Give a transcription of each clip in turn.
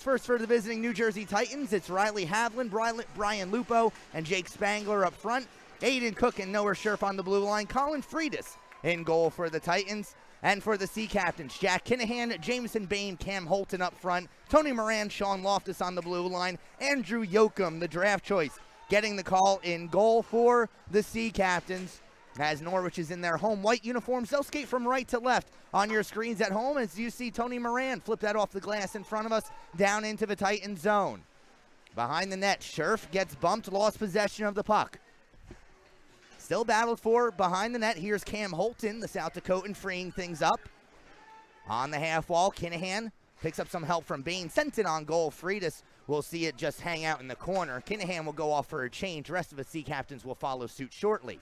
First for the visiting New Jersey Titans, it's Riley Havlin, Brian Lupo, and Jake Spangler up front. Aiden Cook and Noah Scherf on the blue line. Colin Freitas in goal for the Titans. And for the Sea Captains, Jack Kinahan, Jameson Bain, Cam Holton up front. Tony Moran, Sean Loftus on the blue line. Andrew Yoakum, the draft choice, getting the call in goal for the Sea Captains. As Norwich is in their home white uniforms, they'll skate from right to left on your screens at home as you see Tony Moran flip that off the glass in front of us down into the Titan zone. Behind the net, Scherf gets bumped, lost possession of the puck. Still battled for behind the net. Here's Cam Holton, the South Dakotan, freeing things up. On the half wall, Kinahan picks up some help from Bain. Sent it on goal. Freitas will see it just hang out in the corner. Kinahan will go off for a change. The rest of the Sea Captains will follow suit shortly.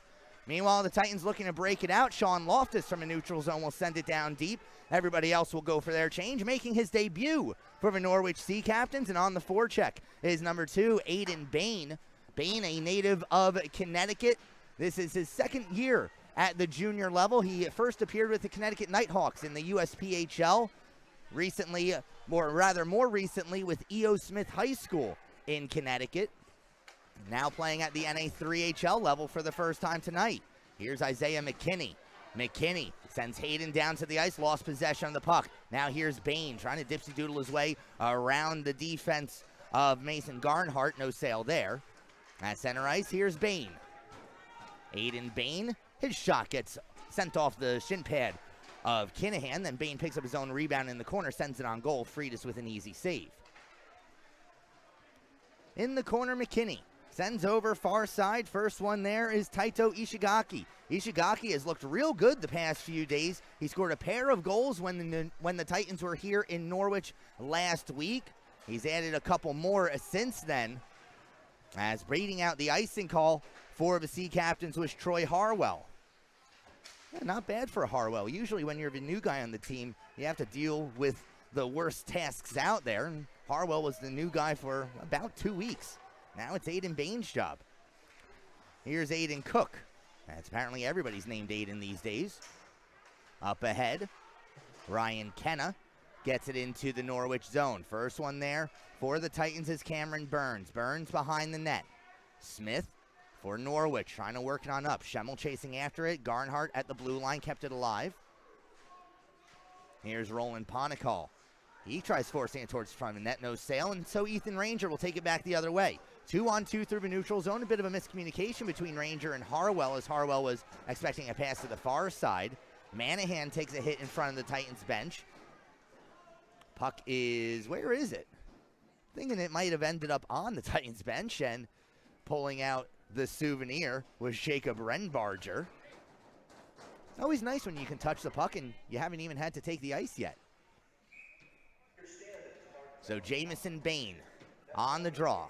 Meanwhile, the Titans looking to break it out. Sean Loftus from a neutral zone will send it down deep. Everybody else will go for their change, making his debut for the Norwich Sea Captains. And on the forecheck is number 2, Aiden Bain. Bain, a native of Connecticut. This is his second year at the junior level. He first appeared with the Connecticut Nighthawks in the USPHL. Recently, more recently with E.O. Smith High School in Connecticut. Now playing at the NA3HL level for the first time tonight. Here's Isaiah McKinney. McKinney sends Hayden down to the ice, lost possession of the puck. Now here's Bain trying to dipsy doodle his way around the defense of Mason Garnhart. No sail there. At center ice, here's Bain. Aiden Bain, his shot gets sent off the shin pad of Kinahan. Then Bain picks up his own rebound in the corner, sends it on goal. Freitas with an easy save. In the corner, McKinney sends over far side. First one there is Taito Ishigaki. Ishigaki has looked real good the past few days. He scored a pair of goals when the Titans were here in Norwich last week. He's added a couple more since then. As reading out the icing call for the Sea Captains was Troy Harwell. Yeah, not bad for Harwell. Usually when you're the new guy on the team, you have to deal with the worst tasks out there. And Harwell was the new guy for about 2 weeks. Now it's Aiden Bain's job. Here's Aiden Cook. That's apparently everybody's named Aiden these days. Up ahead, Ryan Kenna gets it into the Norwich zone. First one there for the Titans is Cameron Burns. Burns behind the net. Smith for Norwich, trying to work it on up. Schemmel chasing after it. Garnhart at the blue line, kept it alive. Here's Roland Ponicall. He tries forcing it towards the front of the net, no sail, and so Ethan Ranger will take it back the other way. 2-on-2 through the neutral zone. A bit of a miscommunication between Ranger and Harwell as Harwell was expecting a pass to the far side. Manahan takes a hit in front of the Titans bench. Puck is, where is it? Thinking it might have ended up on the Titans bench, and pulling out the souvenir was Jacob Renbarger. Always nice when you can touch the puck and you haven't even had to take the ice yet. So Jameson Bain on the draw.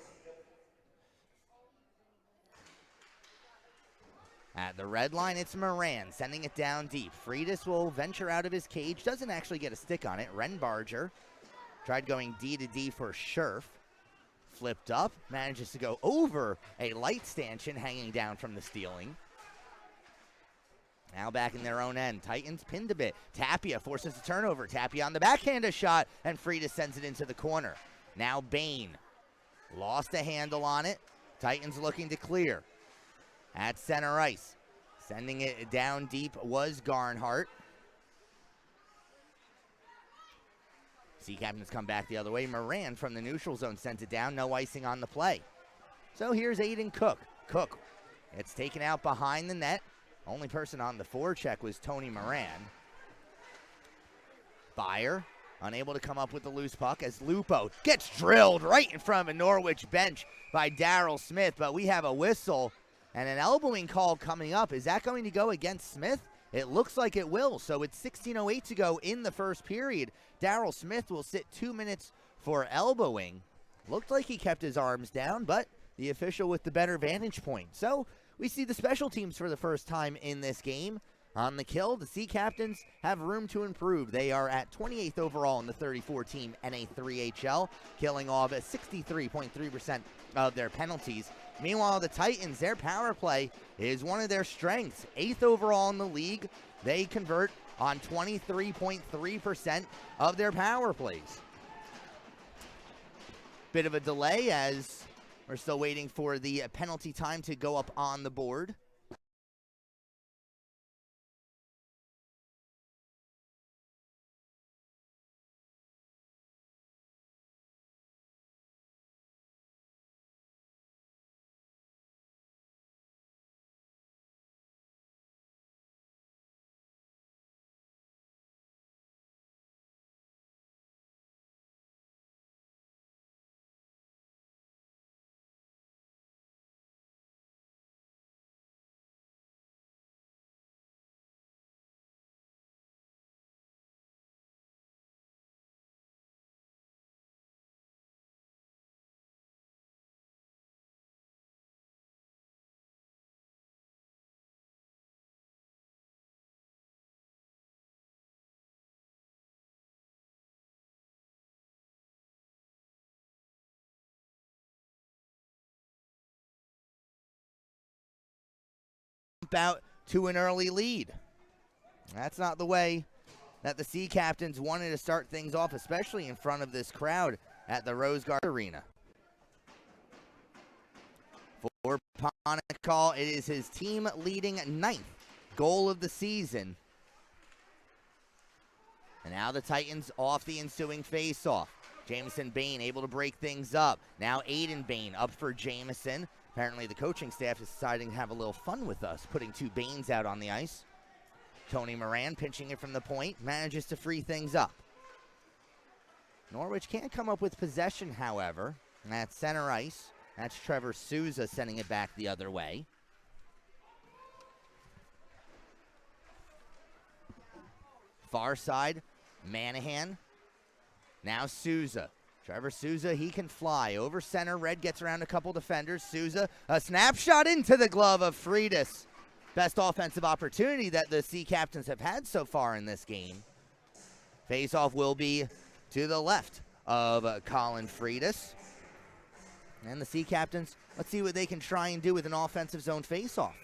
At the red line, it's Moran sending it down deep. Freitas will venture out of his cage. Doesn't actually get a stick on it. Renbarger tried going D to D for Scherf. Flipped up. Manages to go over a light stanchion hanging down from the stealing. Now back in their own end. Titans pinned a bit. Tapia forces a turnover. Tapia on the backhand a shot, and Freitas sends it into the corner. Now Bain lost a handle on it. Titans looking to clear. At center ice. Sending it down deep was Garnhart. Sea Captains come back the other way. Moran from the neutral zone sent it down. No icing on the play. So here's Aiden Cook. Cook, it's taken out behind the net. Only person on the forecheck was Tony Moran. Byer unable to come up with the loose puck as Lupo gets drilled right in front of a Norwich bench by Daryl Smith. But we have a whistle and an elbowing call coming up. Is that going to go against Smith? It looks like it will. So it's 16:08 to go in the first period. Daryl Smith will sit 2 minutes for elbowing. Looked like he kept his arms down, but the official with the better vantage point. So we see the special teams for the first time in this game. On the kill, the Sea Captains have room to improve. They are at 28th overall in the 34-team NA3HL, killing off at 63.3% of their penalties. Meanwhile, the Titans, their power play is one of their strengths. 8th overall in the league, they convert on 23.3% of their power plays. Bit of a delay as we're still waiting for the penalty time to go up on the board. Out to an early lead. That's not the way that the Sea Captains wanted to start things off, especially in front of this crowd at the Rose Garden Arena. For Ponicall, it is his team leading 9th goal of the season. And now the Titans off the ensuing face-off. Jamison Bain able to break things up. Now Aiden Bain up for Jamison. Apparently the coaching staff is deciding to have a little fun with us, putting 2 Bains out on the ice. Tony Moran pinching it from the point, manages to free things up. Norwich can't come up with possession, however. And that's center ice. That's Trevor Souza sending it back the other way. Far side, Manahan. Now Souza. Trevor Souza, he can fly. Over center, Red gets around a couple defenders. Souza, a snapshot into the glove of Freitas. Best offensive opportunity that the Sea Captains have had so far in this game. Face-off will be to the left of Colin Freitas. And the Sea Captains, let's see what they can try and do with an offensive zone face-off.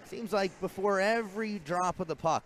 Seems like before every drop of the puck,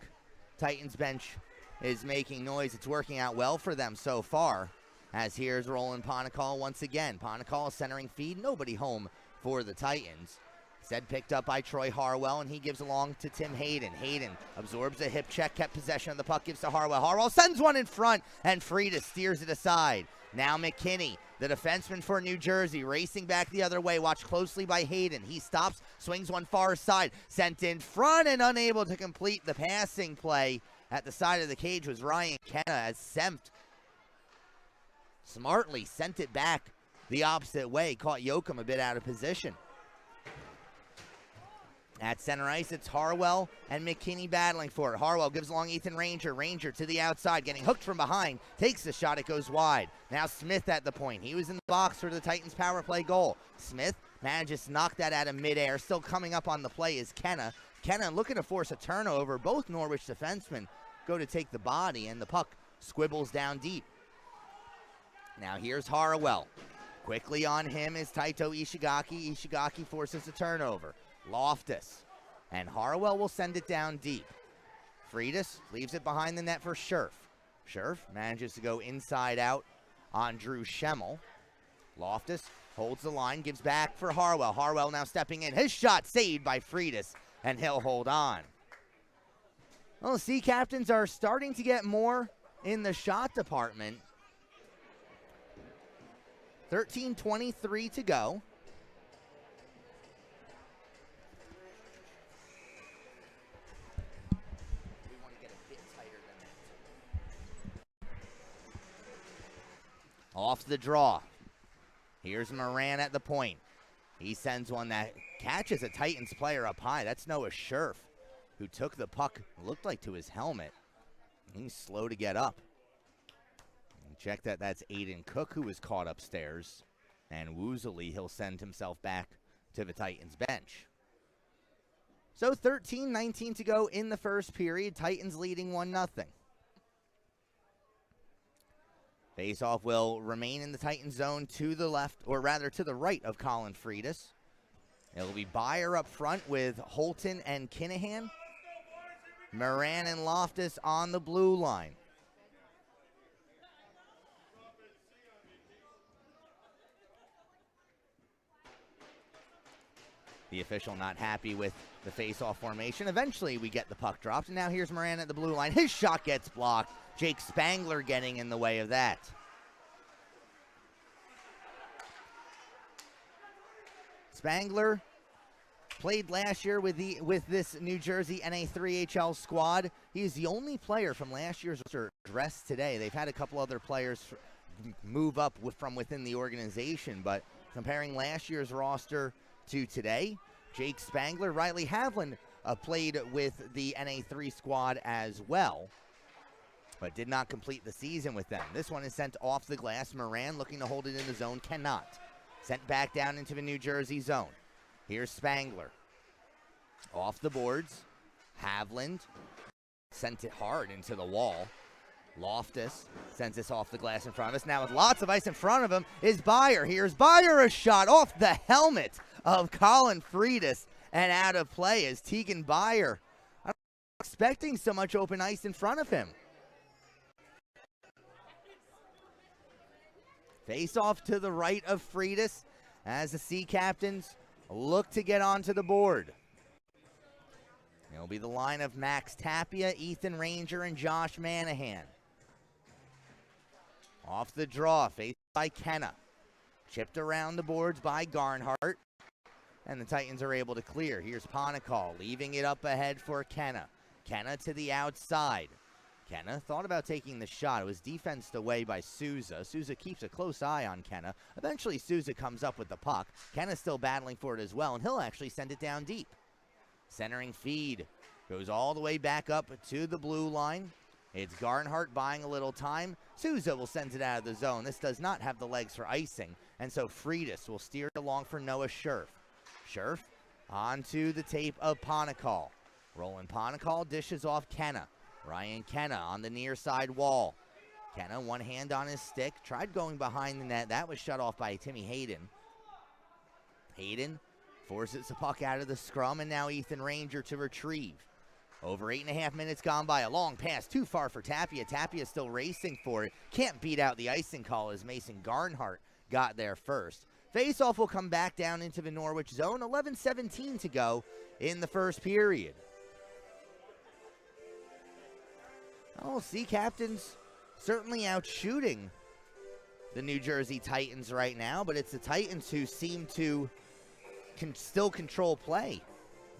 Titans bench is making noise. It's working out well for them so far. As here's Roland Ponicall once again. Ponicall centering feed, nobody home for the Titans. Instead picked up by Troy Harwell, and he gives along to Tim Hayden. Hayden absorbs a hip check, kept possession of the puck, gives to Harwell. Harwell sends one in front, and Freitas steers it aside. Now McKinney, the defenseman for New Jersey, racing back the other way. Watched closely by Hayden. He stops, swings one far side, sent in front and unable to complete the passing play. At the side of the cage was Ryan Kenna as Sempt smartly sent it back the opposite way. Caught Yoakum a bit out of position. At center ice, it's Harwell and McKinney battling for it. Harwell gives along Ethan Ranger. Ranger to the outside, getting hooked from behind. Takes the shot, it goes wide. Now Smith at the point. He was in the box for the Titans' power play goal. Smith manages to knock that out of midair. Still coming up on the play is Kenna. Kenna looking to force a turnover. Both Norwich defensemen go to take the body, and the puck squibbles down deep. Now here's Harwell. Quickly on him is Taito Ishigaki. Ishigaki forces a turnover. Loftus, and Harwell will send it down deep. Freitas leaves it behind the net for Scherf. Scherf manages to go inside out on Drew Schemmel. Loftus holds the line, gives back for Harwell. Harwell now stepping in. His shot saved by Freitas, and he'll hold on. Well, the Sea Captains are starting to get more in the shot department. 13:23 to go. Off the draw. Here's Moran at the point. He sends one that catches a Titans player up high. That's Noah Scherf, who took the puck, looked like to his helmet. He's slow to get up. And check that, that's Aiden Cook, who was caught upstairs. And woozily, he'll send himself back to the Titans bench. So 13:19 to go in the first period. Titans leading 1-0. Faceoff will remain in the Titan zone to the left, or rather to the right of Colin Freitas. It'll be Byer up front with Holton and Kinahan. Moran and Loftus on the blue line. The official not happy with the face-off formation. Eventually we get the puck dropped, and now here's Moran at the blue line. His shot gets blocked. Jake Spangler getting in the way of that. Spangler played last year with this New Jersey NA3HL squad. He's the only player from last year's roster dressed today. They've had a couple other players move up from within the organization, but comparing last year's roster to today, Jake Spangler, Riley Havlin played with the NA3 squad as well, but did not complete the season with them. This one is sent off the glass. Moran looking to hold it in the zone, cannot. Sent back down into the New Jersey zone. Here's Spangler. Off the boards. Havland sent it hard into the wall. Loftus sends this off the glass in front of us. Now with lots of ice in front of him is Byer. Here's Byer, a shot off the helmet of Colin Freitas and out of play is Tegan Byer. I'm not expecting so much open ice in front of him. Face off to the right of Freitas as the Sea Captains look to get onto the board. It'll be the line of Max Tapia, Ethan Ranger, and Josh Manahan. Off the draw, faced by Kenna. Chipped around the boards by Garnhart. And the Titans are able to clear. Here's Ponakal, leaving it up ahead for Kenna. Kenna to the outside. Kenna thought about taking the shot. It was defensed away by Souza. Souza keeps a close eye on Kenna. Eventually, Souza comes up with the puck. Kenna's still battling for it as well, and he'll actually send it down deep. Centering feed goes all the way back up to the blue line. It's Garnhart buying a little time. Souza will send it out of the zone. This does not have the legs for icing, and so Freitas will steer it along for Noah Scherf. Scherf onto the tape of Ponakal. Roland Ponakal dishes off Kenna. Ryan Kenna on the near side wall. Kenna, one hand on his stick, tried going behind the net. That was shut off by Timmy Hayden. Hayden forces the puck out of the scrum, and now Ethan Ranger to retrieve. Over 8.5 minutes gone by. A long pass too far for Tapia. Tapia still racing for it. Can't beat out the icing call as Mason Garnhart got there first. Faceoff will come back down into the Norwich zone. 11:17 to go in the first period. Oh, Sea Captains certainly out shooting the New Jersey Titans right now, but it's the Titans who seem to still control play.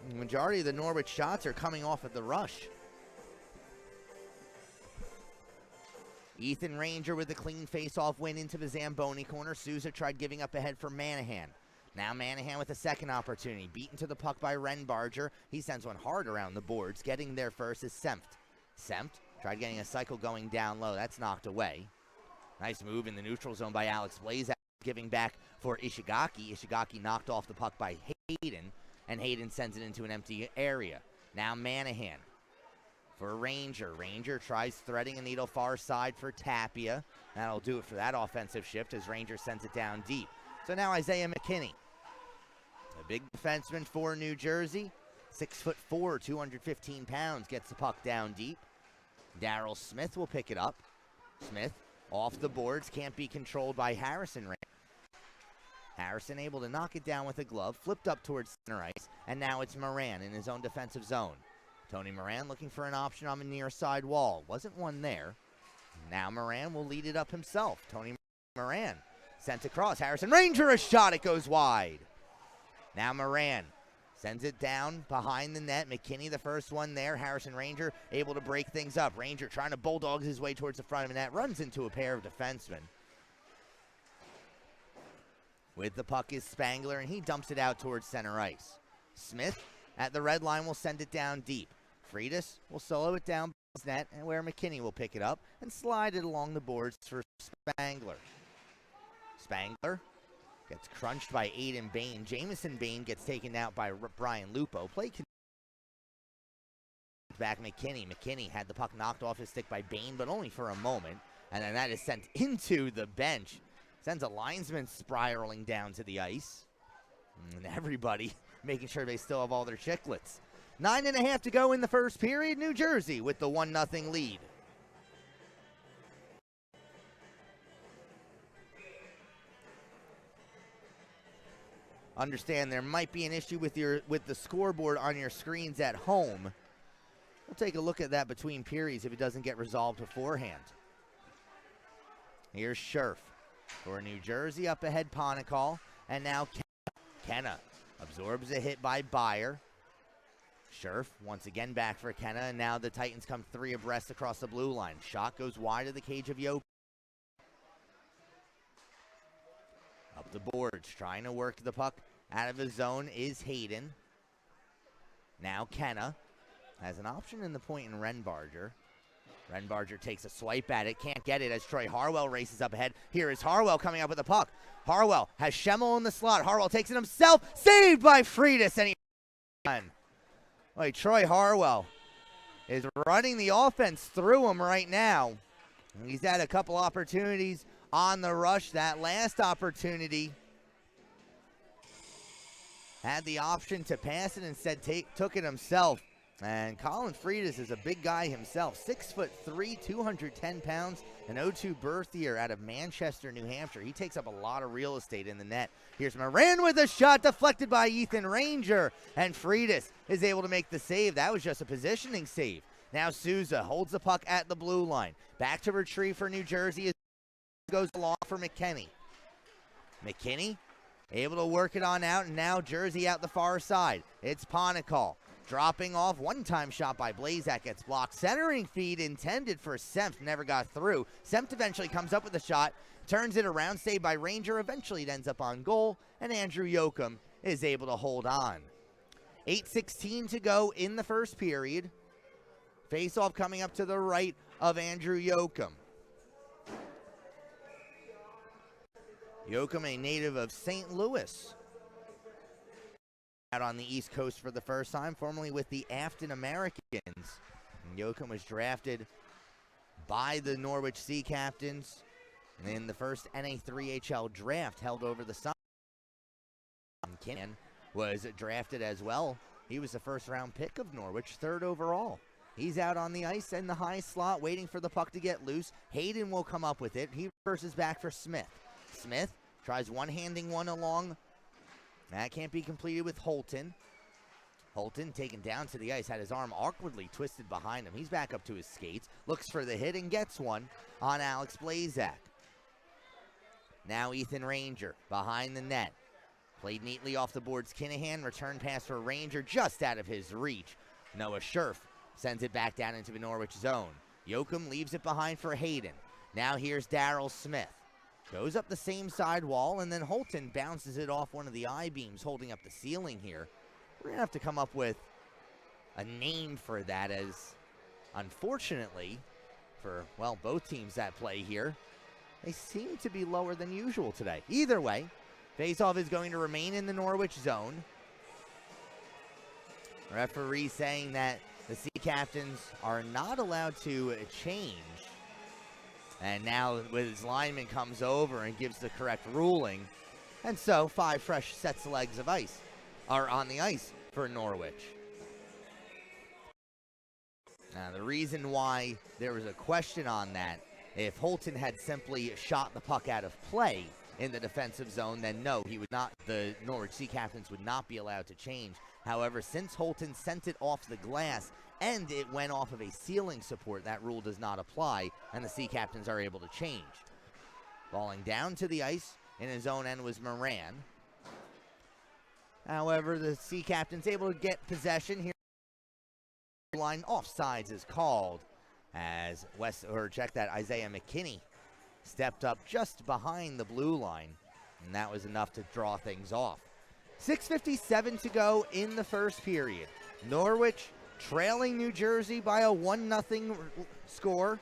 The majority of the Norwich shots are coming off at the rush. Ethan Ranger with a clean face-off win into the Zamboni corner. Souza tried giving up ahead for Manahan. Now Manahan with a second opportunity. Beaten to the puck by Renbarger. He sends one hard around the boards. Getting there first is Sempt. Sempt tried getting a cycle going down low. That's knocked away. Nice move in the neutral zone by Alex Blazak. Giving back for Ishigaki. Ishigaki knocked off the puck by Hayden, and Hayden sends it into an empty area. Now Manahan for Ranger. Ranger tries threading a needle far side for Tapia. That'll do it for that offensive shift as Ranger sends it down deep. So now Isaiah McKinney, a big defenseman for New Jersey. 6'4", 215 pounds, gets the puck down deep. Darryl Smith will pick it up. Smith off the boards, can't be controlled by Harrison. Harrison able to knock it down with a glove, flipped up towards center ice, and now it's Moran in his own defensive zone. Tony Moran looking for an option on the near side wall. Wasn't one there. Now Moran will lead it up himself. Tony Moran sent across. Harrison Ranger, a shot, it goes wide. Now Moran sends it down behind the net. McKinney the first one there. Harrison Ranger able to break things up. Ranger trying to bulldog his way towards the front of the net. Runs into a pair of defensemen. With the puck is Spangler, and he dumps it out towards center ice. Smith at the red line will send it down deep. Freitas will solo it down his net, and where McKinney will pick it up and slide it along the boards for Spangler. Spangler gets crunched by Aiden Bain. Jamison Bain gets taken out by Brian Lupo. Play back McKinney. McKinney had the puck knocked off his stick by Bain, but only for a moment. And then that is sent into the bench. Sends a linesman spiraling down to the ice. And everybody making sure they still have all their chiclets. 9.5 to go in the first period. New Jersey with the 1-0 lead. Understand there might be an issue with the scoreboard on your screens at home. We'll take a look at that between periods if it doesn't get resolved beforehand. Here's Scherf for New Jersey, up ahead Ponicall, and now Kenna absorbs a hit by Byer. Scherf once again back for Kenna, and now the Titans come 3 abreast across the blue line. Shot goes wide of the cage of Yoke. Up the boards, trying to work the puck out of the zone is Hayden. Now Kenna has an option in the point in Renbarger. Renbarger takes a swipe at it, can't get it as Troy Harwell races up ahead. Here is Harwell coming up with the puck. Harwell has Schemmel in the slot. Harwell takes it himself, saved by Freitas, and Troy Harwell is running the offense through him right now. He's had a couple opportunities on the rush. That last opportunity had the option to pass it, instead took it himself. And Colin Freitas is a big guy himself, 6'3", 210 pounds, an 0-2 birth year out of Manchester, New Hampshire. He takes up a lot of real estate in the net. Here's Moran with a shot deflected by Ethan Ranger, and Freitas is able to make the save. That was just a positioning save. Now Souza holds the puck at the blue line. Back to retrieve for New Jersey. Goes along for McKinney. McKinney able to work it on out, and now Jersey out the far side. It's Ponicall dropping off. One-time shot by Blazak gets blocked. Centering feed intended for Sempt, never got through. Sempt eventually comes up with a shot, turns it around, saved by Ranger. Eventually it ends up on goal, and Andrew Yoakum is able to hold on. 8:16 to go in the first period. Face-off coming up to the right of Andrew Yoakum. Yoakum, a native of St. Louis, out on the East Coast for the first time, formerly with the Afton Americans. And Yoakum was drafted by the Norwich Sea Captains in the first NA3HL draft held over the summer. Kinnan was drafted as well. He was the first-round pick of Norwich, 3rd overall. He's out on the ice in the high slot, waiting for the puck to get loose. Hayden will come up with it. He reverses back for Smith. Smith tries one-handing one along. That can't be completed with Holton. Holton taken down to the ice, had his arm awkwardly twisted behind him. He's back up to his skates, looks for the hit and gets one on Alex Blazak. Now Ethan Ranger behind the net. Played neatly off the boards. Kinahan, return pass for Ranger just out of his reach. Noah Scherf sends it back down into the Norwich zone. Yoakum leaves it behind for Hayden. Now here's Daryl Smith. Goes up the same side wall, and then Holton bounces it off one of the I-beams holding up the ceiling here. We're going to have to come up with a name for that, as unfortunately for, well, both teams that play here, they seem to be lower than usual today. Either way, faceoff is going to remain in the Norwich zone. Referee saying that the Sea Captains are not allowed to change. And now his lineman comes over and gives the correct ruling. And so 5 fresh sets of legs of ice are on the ice for Norwich. Now the reason why there was a question on that, if Holton had simply shot the puck out of play in the defensive zone, then no, he would not, the Norwich Sea Captains would not be allowed to change. However, since Holton sent it off the glass and it went off of a ceiling support, that rule does not apply, and the Sea Captains are able to change. Falling down to the ice in his own end was Moran. However, the Sea Captains able to get possession here. Line offsides is called as Isaiah McKinney stepped up just behind the blue line, and that was enough to draw things off. 6:57 to go in the first period. Norwich trailing New Jersey by a 1-0 score.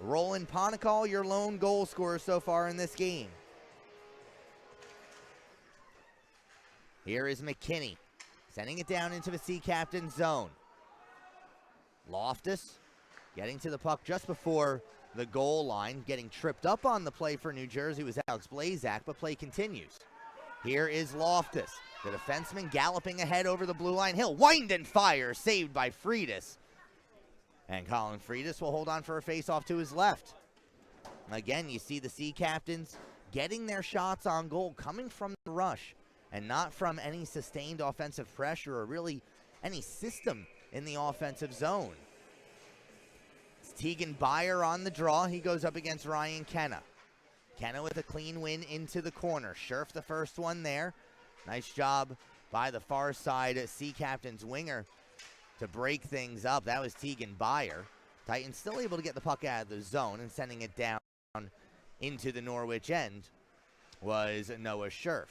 Roland Ponicall, your lone goal scorer so far in this game. Here is McKinney, sending it down into the Sea Captain zone. Loftus getting to the puck just before the goal line. Getting tripped up on the play for New Jersey was Alex Blazak, but play continues. Here is Loftus. The defenseman galloping ahead over the blue line. He'll wind and fire, saved by Freitas. And Colin Freitas will hold on for a face-off to his left. Again, you see the Sea Captains getting their shots on goal, coming from the rush, and not from any sustained offensive pressure or really any system in the offensive zone. It's Tegan Byer on the draw. He goes up against Ryan Kenna. Kenna with a clean win into the corner. Scherf the first one there. Nice job by the far side Sea Captains winger to break things up. That was Tegan Byer. Titans still able to get the puck out of the zone, and sending it down into the Norwich end was Noah Scherf.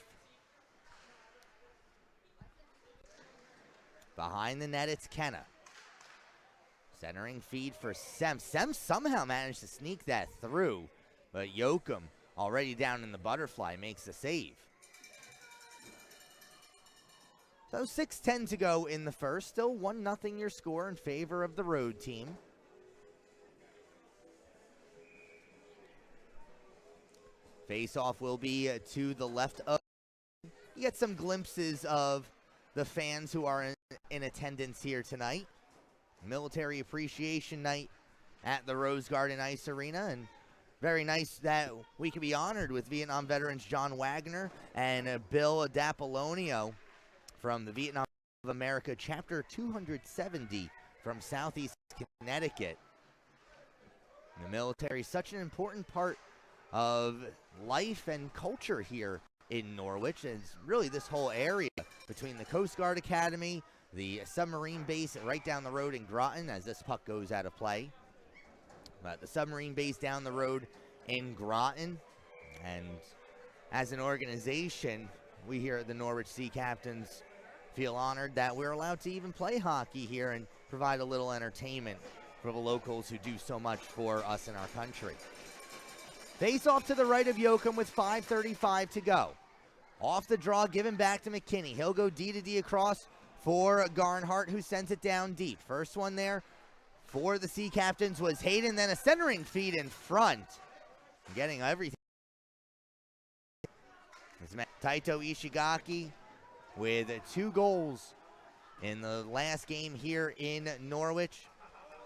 Behind the net, it's Kenna. Centering feed for Sem. Sem somehow managed to sneak that through, but Yoakum, already down in the butterfly, makes the save. So 6:10 to go in the first. Still 1-0 your score in favor of the road team. Face-off will be to the left of. You get some glimpses of the fans who are in attendance here tonight. Military Appreciation Night at the Rose Garden Ice Arena, and very nice that we can be honored with Vietnam veterans John Wagner and Bill D'Apollonio from the Vietnam of America Chapter 270 from Southeast Connecticut. The military is such an important part of life and culture here in Norwich, and it's really this whole area between the Coast Guard Academy, the submarine base right down the road in Groton as this puck goes out of play. But the submarine base down the road in Groton, and as an organization, we here at the Norwich Sea Captains feel honored that we're allowed to even play hockey here and provide a little entertainment for the locals who do so much for us in our country. Face off to the right of Yoakum with 5:35 to go. Off the draw, given back to McKinney. He'll go D-to-D across for Garnhart, who sends it down deep. First one there for the Sea Captains was Hayden, then a centering feed in front. Getting everything. It's Taito Ishigaki with 2 goals in the last game here in Norwich.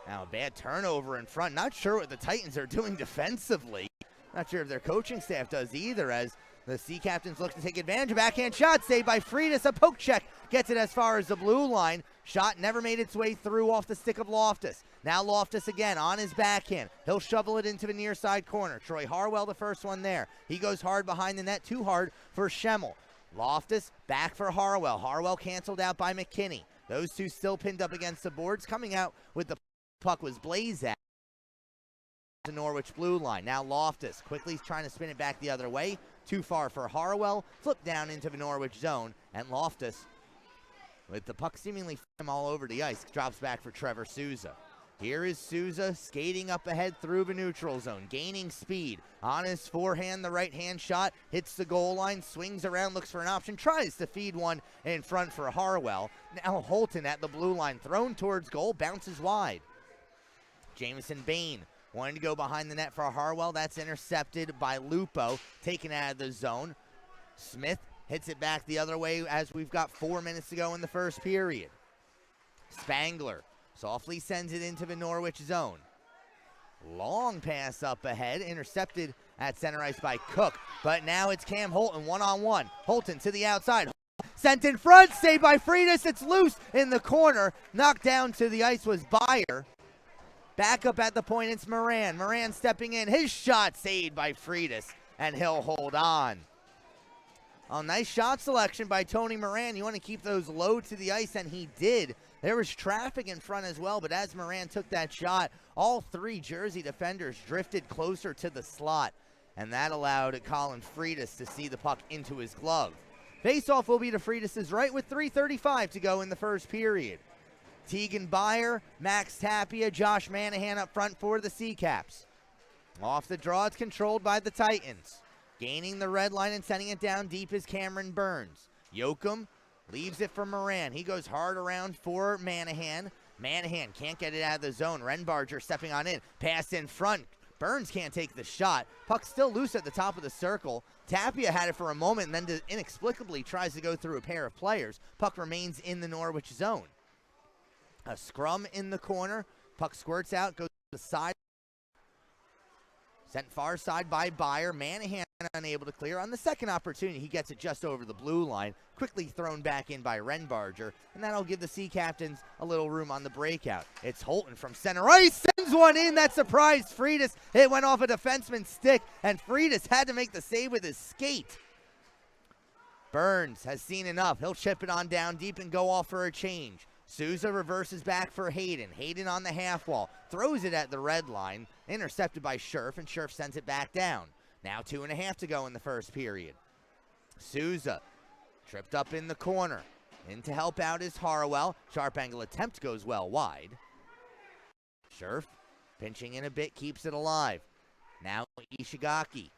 Now a bad turnover in front. Not sure what the Titans are doing defensively. Not sure if their coaching staff does either, as the Sea Captains look to take advantage. A backhand shot saved by Freitas. A poke check gets it as far as the blue line. Shot never made its way through off the stick of Loftus. Now Loftus again on his backhand. He'll shovel it into the near side corner. Troy Harwell the first one there. He goes hard behind the net, too hard for Schemmel. Loftus back for Harwell. Harwell canceled out by McKinney. Those two still pinned up against the boards. Coming out with the puck was Blazak. The Norwich blue line. Now Loftus quickly trying to spin it back the other way. Too far for Harwell. Flipped down into the Norwich zone. And Loftus, with the puck seemingly all over the ice, drops back for Trevor Souza. Here is Souza skating up ahead through the neutral zone, gaining speed. On his forehand, the right-hand shot, hits the goal line, swings around, looks for an option, tries to feed one in front for Harwell. Now Holton at the blue line, thrown towards goal, bounces wide. Jamison Bain wanting to go behind the net for Harwell. That's intercepted by Lupo, taken out of the zone. Smith hits it back the other way as we've got 4 minutes to go in the first period. Spangler softly sends it into the Norwich zone. Long pass up ahead, intercepted at center ice by Cook. But now it's Cam Holton one-on-one. Holton to the outside. Sent in front, saved by Freitas. It's loose in the corner. Knocked down to the ice was Byer. Back up at the point, it's Moran. Moran stepping in. His shot saved by Freitas, and he'll hold on. Oh, nice shot selection by Tony Moran. You want to keep those low to the ice, and he did. There was traffic in front as well, but as Moran took that shot, all 3 Jersey defenders drifted closer to the slot, and that allowed Colin Freitas to see the puck into his glove. Face-off will be to Freitas' right with 3:35 to go in the first period. Tegan Byer, Max Tapia, Josh Manahan up front for the Sea Caps. Off the draw, it's controlled by the Titans. Gaining the red line and sending it down deep is Cameron Burns. Yoakum leaves it for Moran. He goes hard around for Manahan. Manahan can't get it out of the zone. Renbarger stepping on in. Pass in front. Burns can't take the shot. Puck still loose at the top of the circle. Tapia had it for a moment and then inexplicably tries to go through a pair of players. Puck remains in the Norwich zone. A scrum in the corner. Puck squirts out, goes to the side. Sent far side by Byer. Manahan unable to clear. On the second opportunity, he gets it just over the blue line. Quickly thrown back in by Renbarger. And that'll give the Sea Captains a little room on the breakout. It's Holton from center ice. Sends one in. That surprised Freitas. It went off a defenseman's stick. And Freitas had to make the save with his skate. Burns has seen enough. He'll chip it on down deep and go off for a change. Souza reverses back for Hayden. Hayden on the half wall. Throws it at the red line. Intercepted by Scherf, and Scherf sends it back down. Now 2.5 to go in the first period. Souza tripped up in the corner. In to help out is Harwell. Sharp angle attempt goes well wide. Scherf pinching in a bit, keeps it alive. Now Ishigaki.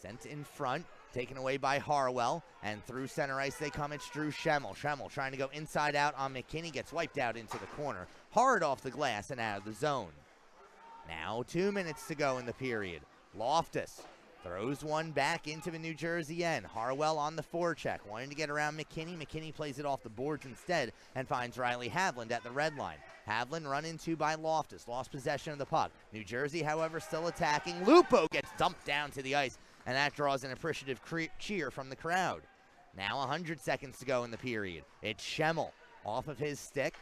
Sent in front. Taken away by Harwell, and through center ice they come. It's Drew Schemmel. Schemmel trying to go inside out on McKinney, gets wiped out into the corner. Hard off the glass and out of the zone. Now 2 minutes to go in the period. Loftus throws one back into the New Jersey end. Harwell on the forecheck, wanting to get around McKinney. McKinney plays it off the boards instead and finds Riley Havland at the red line. Havland run into by Loftus, lost possession of the puck. New Jersey, however, still attacking. Lupo gets dumped down to the ice, and that draws an appreciative cheer from the crowd. Now 100 seconds to go in the period. It's Schemmel off of his stick.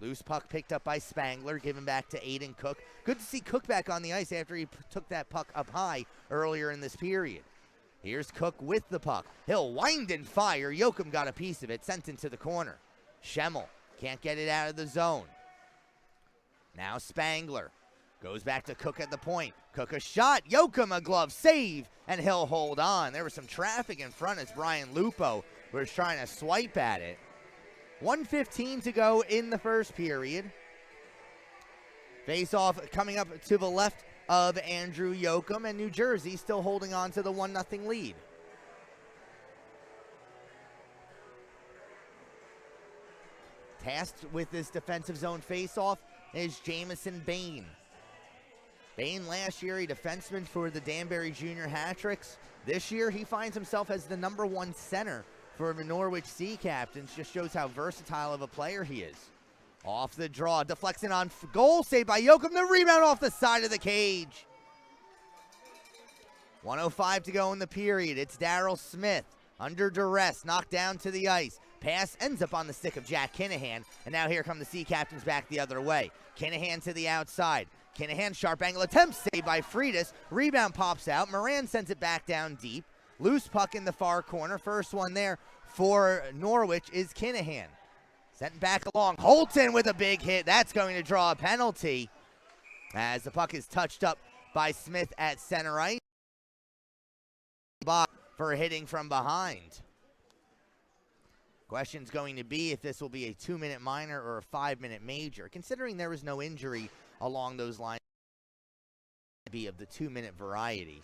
Loose puck picked up by Spangler, given back to Aiden Cook. Good to see Cook back on the ice after he took that puck up high earlier in this period. Here's Cook with the puck. He'll wind and fire. Yoakum got a piece of it, sent into the corner. Schemmel can't get it out of the zone. Now Spangler goes back to Cook at the point. Cook a shot. Yoakum a glove save, and he'll hold on. There was some traffic in front as Brian Lupo was trying to swipe at it. 1:15 to go in the first period. Face-off coming up to the left of Andrew Yoakum, and New Jersey still holding on to the 1-0 lead. Tasked with this defensive zone face-off is Jamison Bain. Bain last year a defenseman for the Danbury Junior Hat-Tricks. This year he finds himself as the #1 center for the Norwich Sea Captains. Just shows how versatile of a player he is. Off the draw, deflecting on goal, saved by Yoakum. The rebound off the side of the cage. 1:05 to go in the period. It's Daryl Smith under duress, knocked down to the ice. Pass ends up on the stick of Jack Kinahan, and now here come the Sea Captains back the other way. Kinahan to the outside. Kinahan, sharp angle attempt, saved by Freitas. Rebound pops out. Moran sends it back down deep. Loose puck in the far corner. First one there for Norwich is Kinahan. Sent back along. Holton with a big hit. That's going to draw a penalty as the puck is touched up by Smith at center ice for hitting from behind. Question's going to be if this will be a 2-minute minor or a 5-minute major. Considering there was no injury along those lines, be of the 2-minute variety.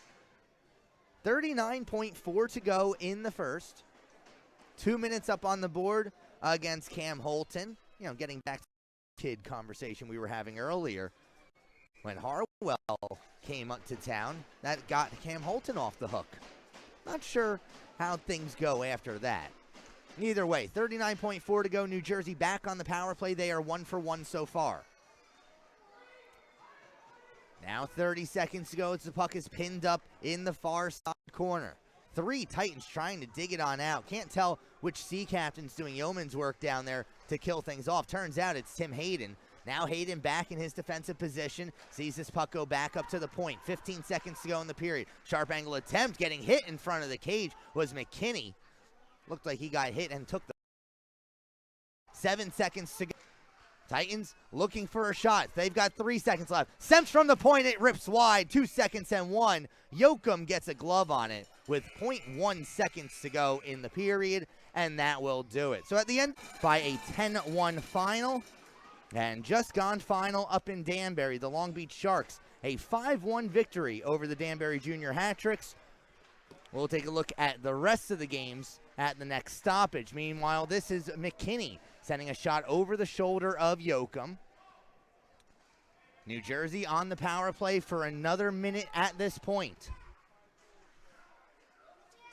39.4 to go in the first. 2 minutes up on the board against Cam Holton. You know, getting back to the kid conversation we were having earlier. When Harwell came up to town, that got Cam Holton off the hook. Not sure how things go after that. Either way, 39.4 to go. New Jersey back on the power play. They are 1 for 1 so far. Now 30 seconds to go as the puck is pinned up in the far side corner. 3 Titans trying to dig it on out. Can't tell which Sea Captain's doing yeoman's work down there to kill things off. Turns out it's Tim Hayden. Now Hayden back in his defensive position. Sees this puck go back up to the point. 15 seconds to go in the period. Sharp angle attempt. Getting hit in front of the cage was McKinney. Looked like he got hit and took the 7 seconds to go. Titans looking for a shot. They've got 3 seconds left. Semps from the point. It rips wide. 2 seconds and 1. Yoakum gets a glove on it with 0.1 seconds to go in the period, and that will do it. So at the end, by a 10-1 final, and just gone final up in Danbury, the Long Beach Sharks, a 5-1 victory over the Danbury Junior Hat-Tricks. We'll take a look at the rest of the games at the next stoppage. Meanwhile, this is McKinney sending a shot over the shoulder of Yoakum. New Jersey on the power play for another minute at this point.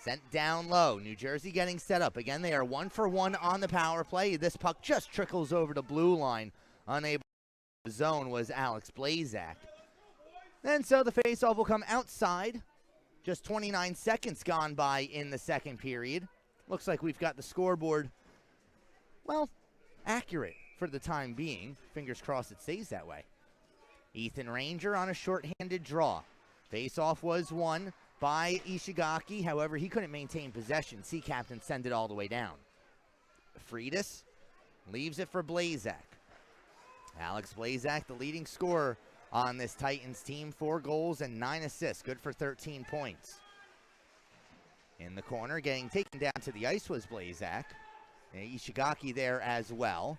Sent down low. New Jersey getting set up. Again, they are 1 for 1 on the power play. This puck just trickles over the blue line. Unable to zone was Alex Blazak. And so the faceoff will come outside. Just 29 seconds gone by in the second period. Looks like we've got the scoreboard, well, accurate for the time being. Fingers crossed it stays that way. Ethan Ranger on a shorthanded draw. Faceoff was won by Ishigaki. However, he couldn't maintain possession. Sea Captain send it all the way down. Freitas leaves it for Blazak. Alex Blazak, the leading scorer on this Titans team, 4 goals and 9 assists, good for 13 points. In the corner, getting taken down to the ice was Blazak. And Ishigaki there as well.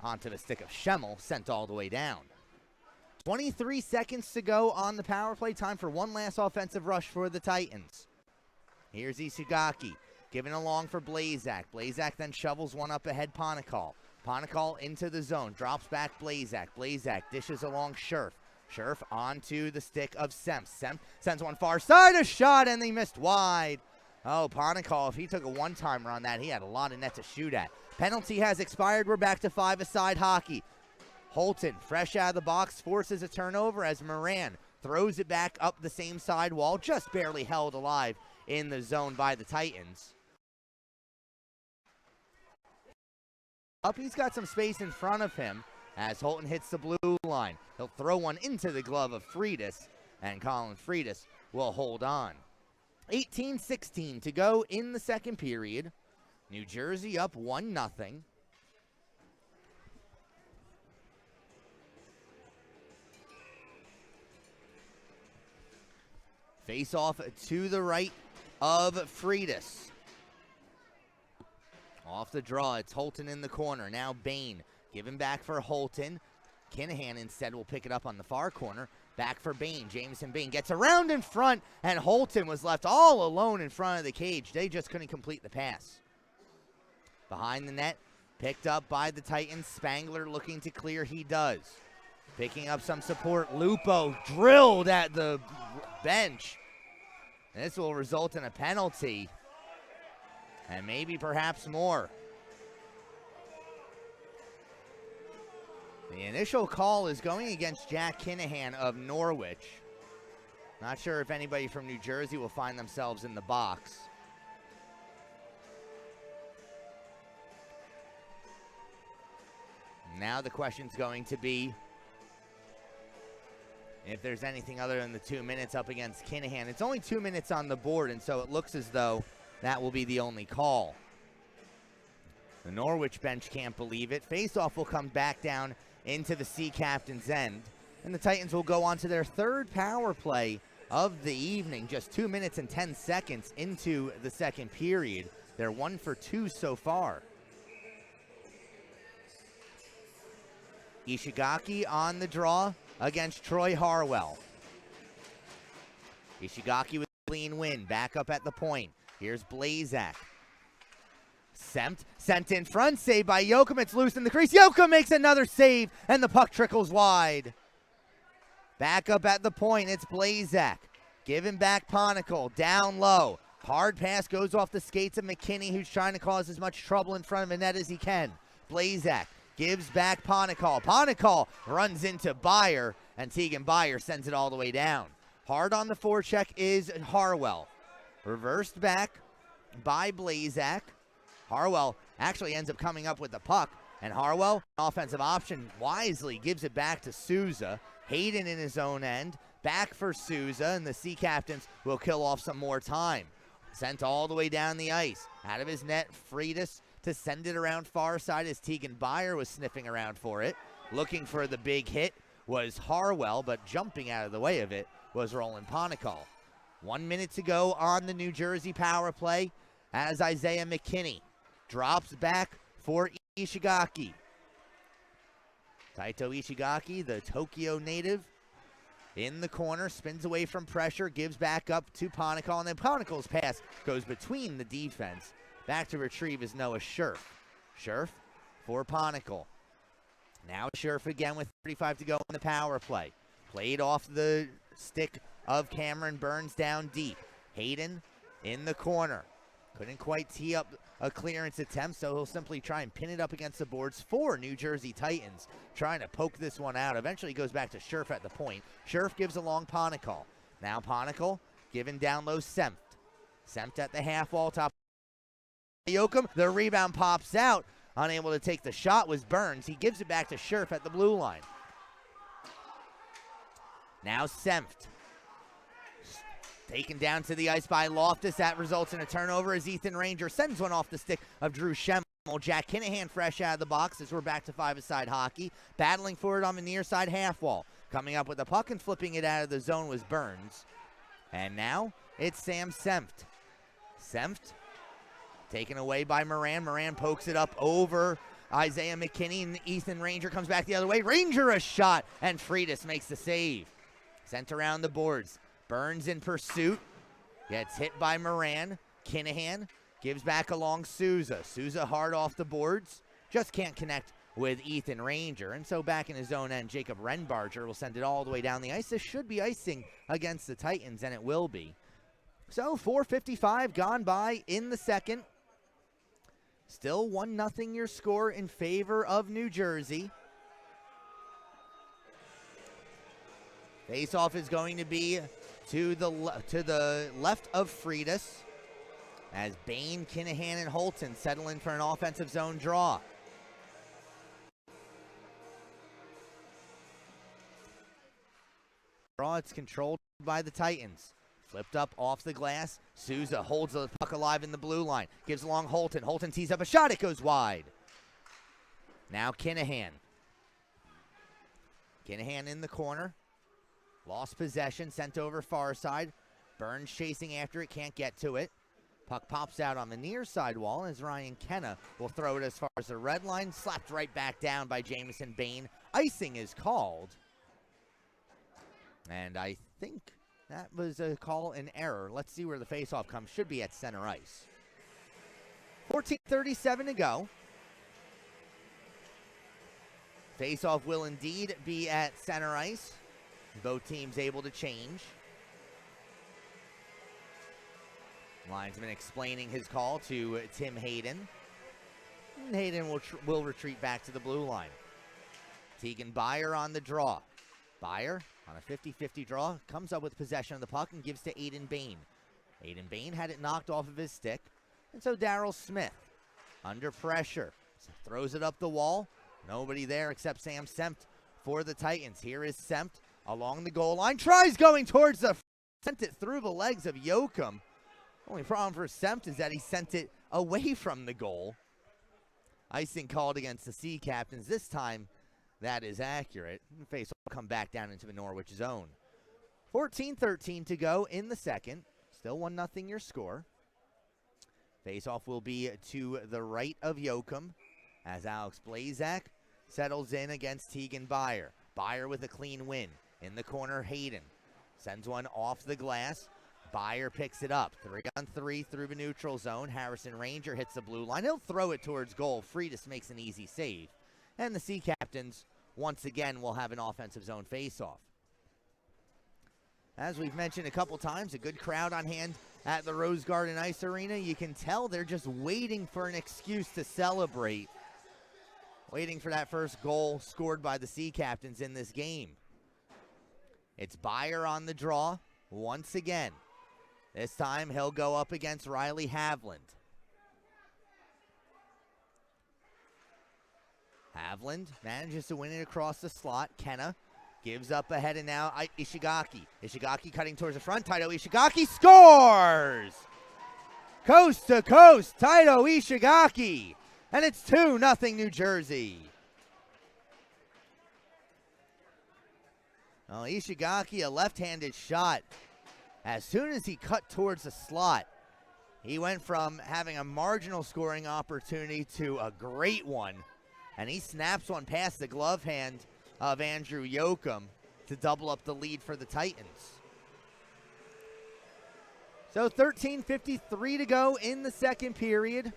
Onto the stick of Schemmel, sent all the way down. 23 seconds to go on the power play. Time for one last offensive rush for the Titans. Here's Ishigaki, giving along for Blazak. Blazak then shovels one up ahead Ponakal. Ponakal into the zone, drops back Blazak. Blazak dishes along Scherf. Scherf onto the stick of Semp. Semp sends one far side, a shot, and they missed wide. Oh, Ponakal, if he took a one-timer on that, he had a lot of net to shoot at. Penalty has expired. We're back to 5-a-side hockey. Holton, fresh out of the box, forces a turnover as Moran throws it back up the same side wall, just barely held alive in the zone by the Titans. Up, he's got some space in front of him as Holton hits the blue line. He'll throw one into the glove of Freitas, and Colin Freitas will hold on. 18-16 to go in the second period. New Jersey up 1-0. Face off to the right of Freitas. Off the draw, it's Holton in the corner. Now Bain, giving back for Holton. Kinahan instead will pick it up on the far corner. Back for Bain. Jameson Bain gets around in front, and Holton was left all alone in front of the cage. They just couldn't complete the pass. Behind the net, picked up by the Titans. Spangler looking to clear, he does. Picking up some support, Lupo drilled at the bench. This will result in a penalty, and maybe perhaps more. The initial call is going against Jack Kinahan of Norwich. Not sure if anybody from New Jersey will find themselves in the box. Now the question's going to be if there's anything other than the 2 minutes up against Kinahan. It's only 2 minutes on the board, and so it looks as though that will be the only call. The Norwich bench can't believe it. Faceoff will come back down into the Sea Captain's end, and the Titans will go on to their third power play of the evening, just 2 minutes and 10 seconds into the second period. They're 1 for 2 so far. Ishigaki on the draw against Troy Harwell. Ishigaki with a clean win, back up at the point. Here's Blazak. Sempt sent in front, saved by Yoakum. It's loose in the crease. Yoakum makes another save, and the puck trickles wide. Back up at the point, it's Blazak. Giving back Ponakal, down low. Hard pass goes off the skates of McKinney, who's trying to cause as much trouble in front of the net as he can. Blazak gives back Ponakal. Ponakal runs into Byer, and Tegan Byer sends it all the way down. Hard on the forecheck is Harwell. Reversed back by Blazak. Harwell actually ends up coming up with the puck, and Harwell, offensive option, wisely gives it back to Souza. Hayden in his own end, back for Souza, and the Sea Captains will kill off some more time. Sent all the way down the ice. Out of his net, Freitas to send it around far side as Tegan Byer was sniffing around for it. Looking for the big hit was Harwell, but jumping out of the way of it was Roland Ponakal. 1 minute to go on the New Jersey power play as Isaiah McKinney drops back for Ishigaki. Taito Ishigaki, the Tokyo native, in the corner, spins away from pressure, gives back up to Ponakal, and then Ponakal's pass goes between the defense. Back to retrieve is Noah Scherf. Scherf for Ponakal. Now Scherf again with 35 to go in the power play. Played off the stick of Cameron Burns down deep. Hayden in the corner. Couldn't quite tee up a clearance attempt, so he'll simply try and pin it up against the boards for New Jersey Titans, trying to poke this one out. Eventually goes back to Scherf at the point. Scherf gives along Ponical. Now Ponical giving down low Sempt. Sempt at the half wall, top Yoakum. The rebound pops out. Unable to take the shot was Burns. He gives it back to Scherf at the blue line. Now Sempt. Taken down to the ice by Loftus. That results in a turnover as Ethan Ranger sends one off the stick of Drew Schemmel. Jack Kinahan fresh out of the box as we're back to five-a-side hockey. Battling for it on the near side half wall. Coming up with the puck and flipping it out of the zone was Burns. And now it's Sam Sempt. Sempt taken away by Moran. Moran pokes it up over Isaiah McKinney, and Ethan Ranger comes back the other way. Ranger a shot, and Freitas makes the save. Sent around the boards. Burns in pursuit. Gets hit by Moran. Kinahan gives back along Souza. Souza hard off the boards. Just can't connect with Ethan Ranger. And so back in his own end, Jacob Renbarger will send it all the way down the ice. This should be icing against the Titans, and it will be. So 4:55 gone by in the second. Still 1-0 your score in favor of New Jersey. Face-off is going to be to the left of Freitas as Bain, Kinahan, and Holton settle in for an offensive zone draw. It's controlled by the Titans. Flipped up off the glass. Souza holds the puck alive in the blue line. Gives along Holton. Holton tees up a shot. It goes wide. Now Kinahan. Kinahan in the corner. Lost possession. Sent over far side. Burns chasing after it. Can't get to it. Puck pops out on the near side wall as Ryan Kenna will throw it as far as the red line. Slapped right back down by Jamison Bain. Icing is called. And I think that was a call in error. Let's see where the faceoff comes. Should be at center ice. 14:37 to go. Faceoff will indeed be at center ice. Both teams able to change. Linesman explaining his call to Tim Hayden. And Hayden will retreat back to the blue line. Tegan Beyer on the draw. Beyer on a 50-50 draw, comes up with possession of the puck and gives to Aiden Bain. Aiden Bain had it knocked off of his stick, and so Daryl Smith, under pressure, throws it up the wall. Nobody there except Sam Sempt for the Titans. Here is Sempt along the goal line, tries going towards the, sent it through the legs of Yoakum. Only problem for Sempt is that he sent it away from the goal. Icing called against the Sea Captains. This time, that is accurate. Face will come back down into the Norwich zone. 14:13 to go in the second. Still 1-0 your score. Face-off will be to the right of Yoakum as Alex Blazak settles in against Tegan Beyer. Beyer with a clean win. In the corner, Hayden sends one off the glass. Beyer picks it up. 3-on-3 through the neutral zone. Harrison Ranger hits the blue line. He'll throw it towards goal. Freitas makes an easy save. And the Sea Captains, once again, will have an offensive zone face-off. As we've mentioned a couple times, a good crowd on hand at the Rose Garden Ice Arena. You can tell they're just waiting for an excuse to celebrate. Waiting for that first goal scored by the Sea Captains in this game. It's Beyer on the draw once again. This time he'll go up against Riley Havland. Havland manages to win it across the slot. Kenna gives up ahead, and now Ishigaki. Ishigaki cutting towards the front. Taito Ishigaki scores! Coast to coast, Taito Ishigaki. And it's 2-0 New Jersey. Well, Ishigaki, a left-handed shot. As soon as he cut towards the slot, he went from having a marginal scoring opportunity to a great one. And he snaps one past the glove hand of Andrew Yoakum to double up the lead for the Titans. So 13:53 to go in the second period.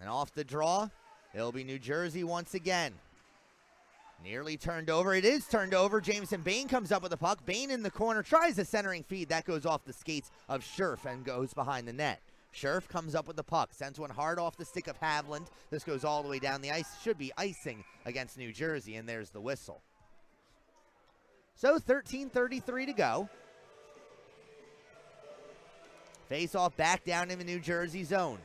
And off the draw, It'll be New Jersey once again. Nearly turned over. It is turned over. Jamison Bain comes up with the puck. Bain in the corner, tries a centering feed. That goes off the skates of Scherf and goes behind the net. Scherf comes up with the puck, sends one hard off the stick of Haviland. This goes all the way down the ice. Should be icing against New Jersey, and there's the whistle. So 13:33 to go. Face off back down in the New Jersey zone.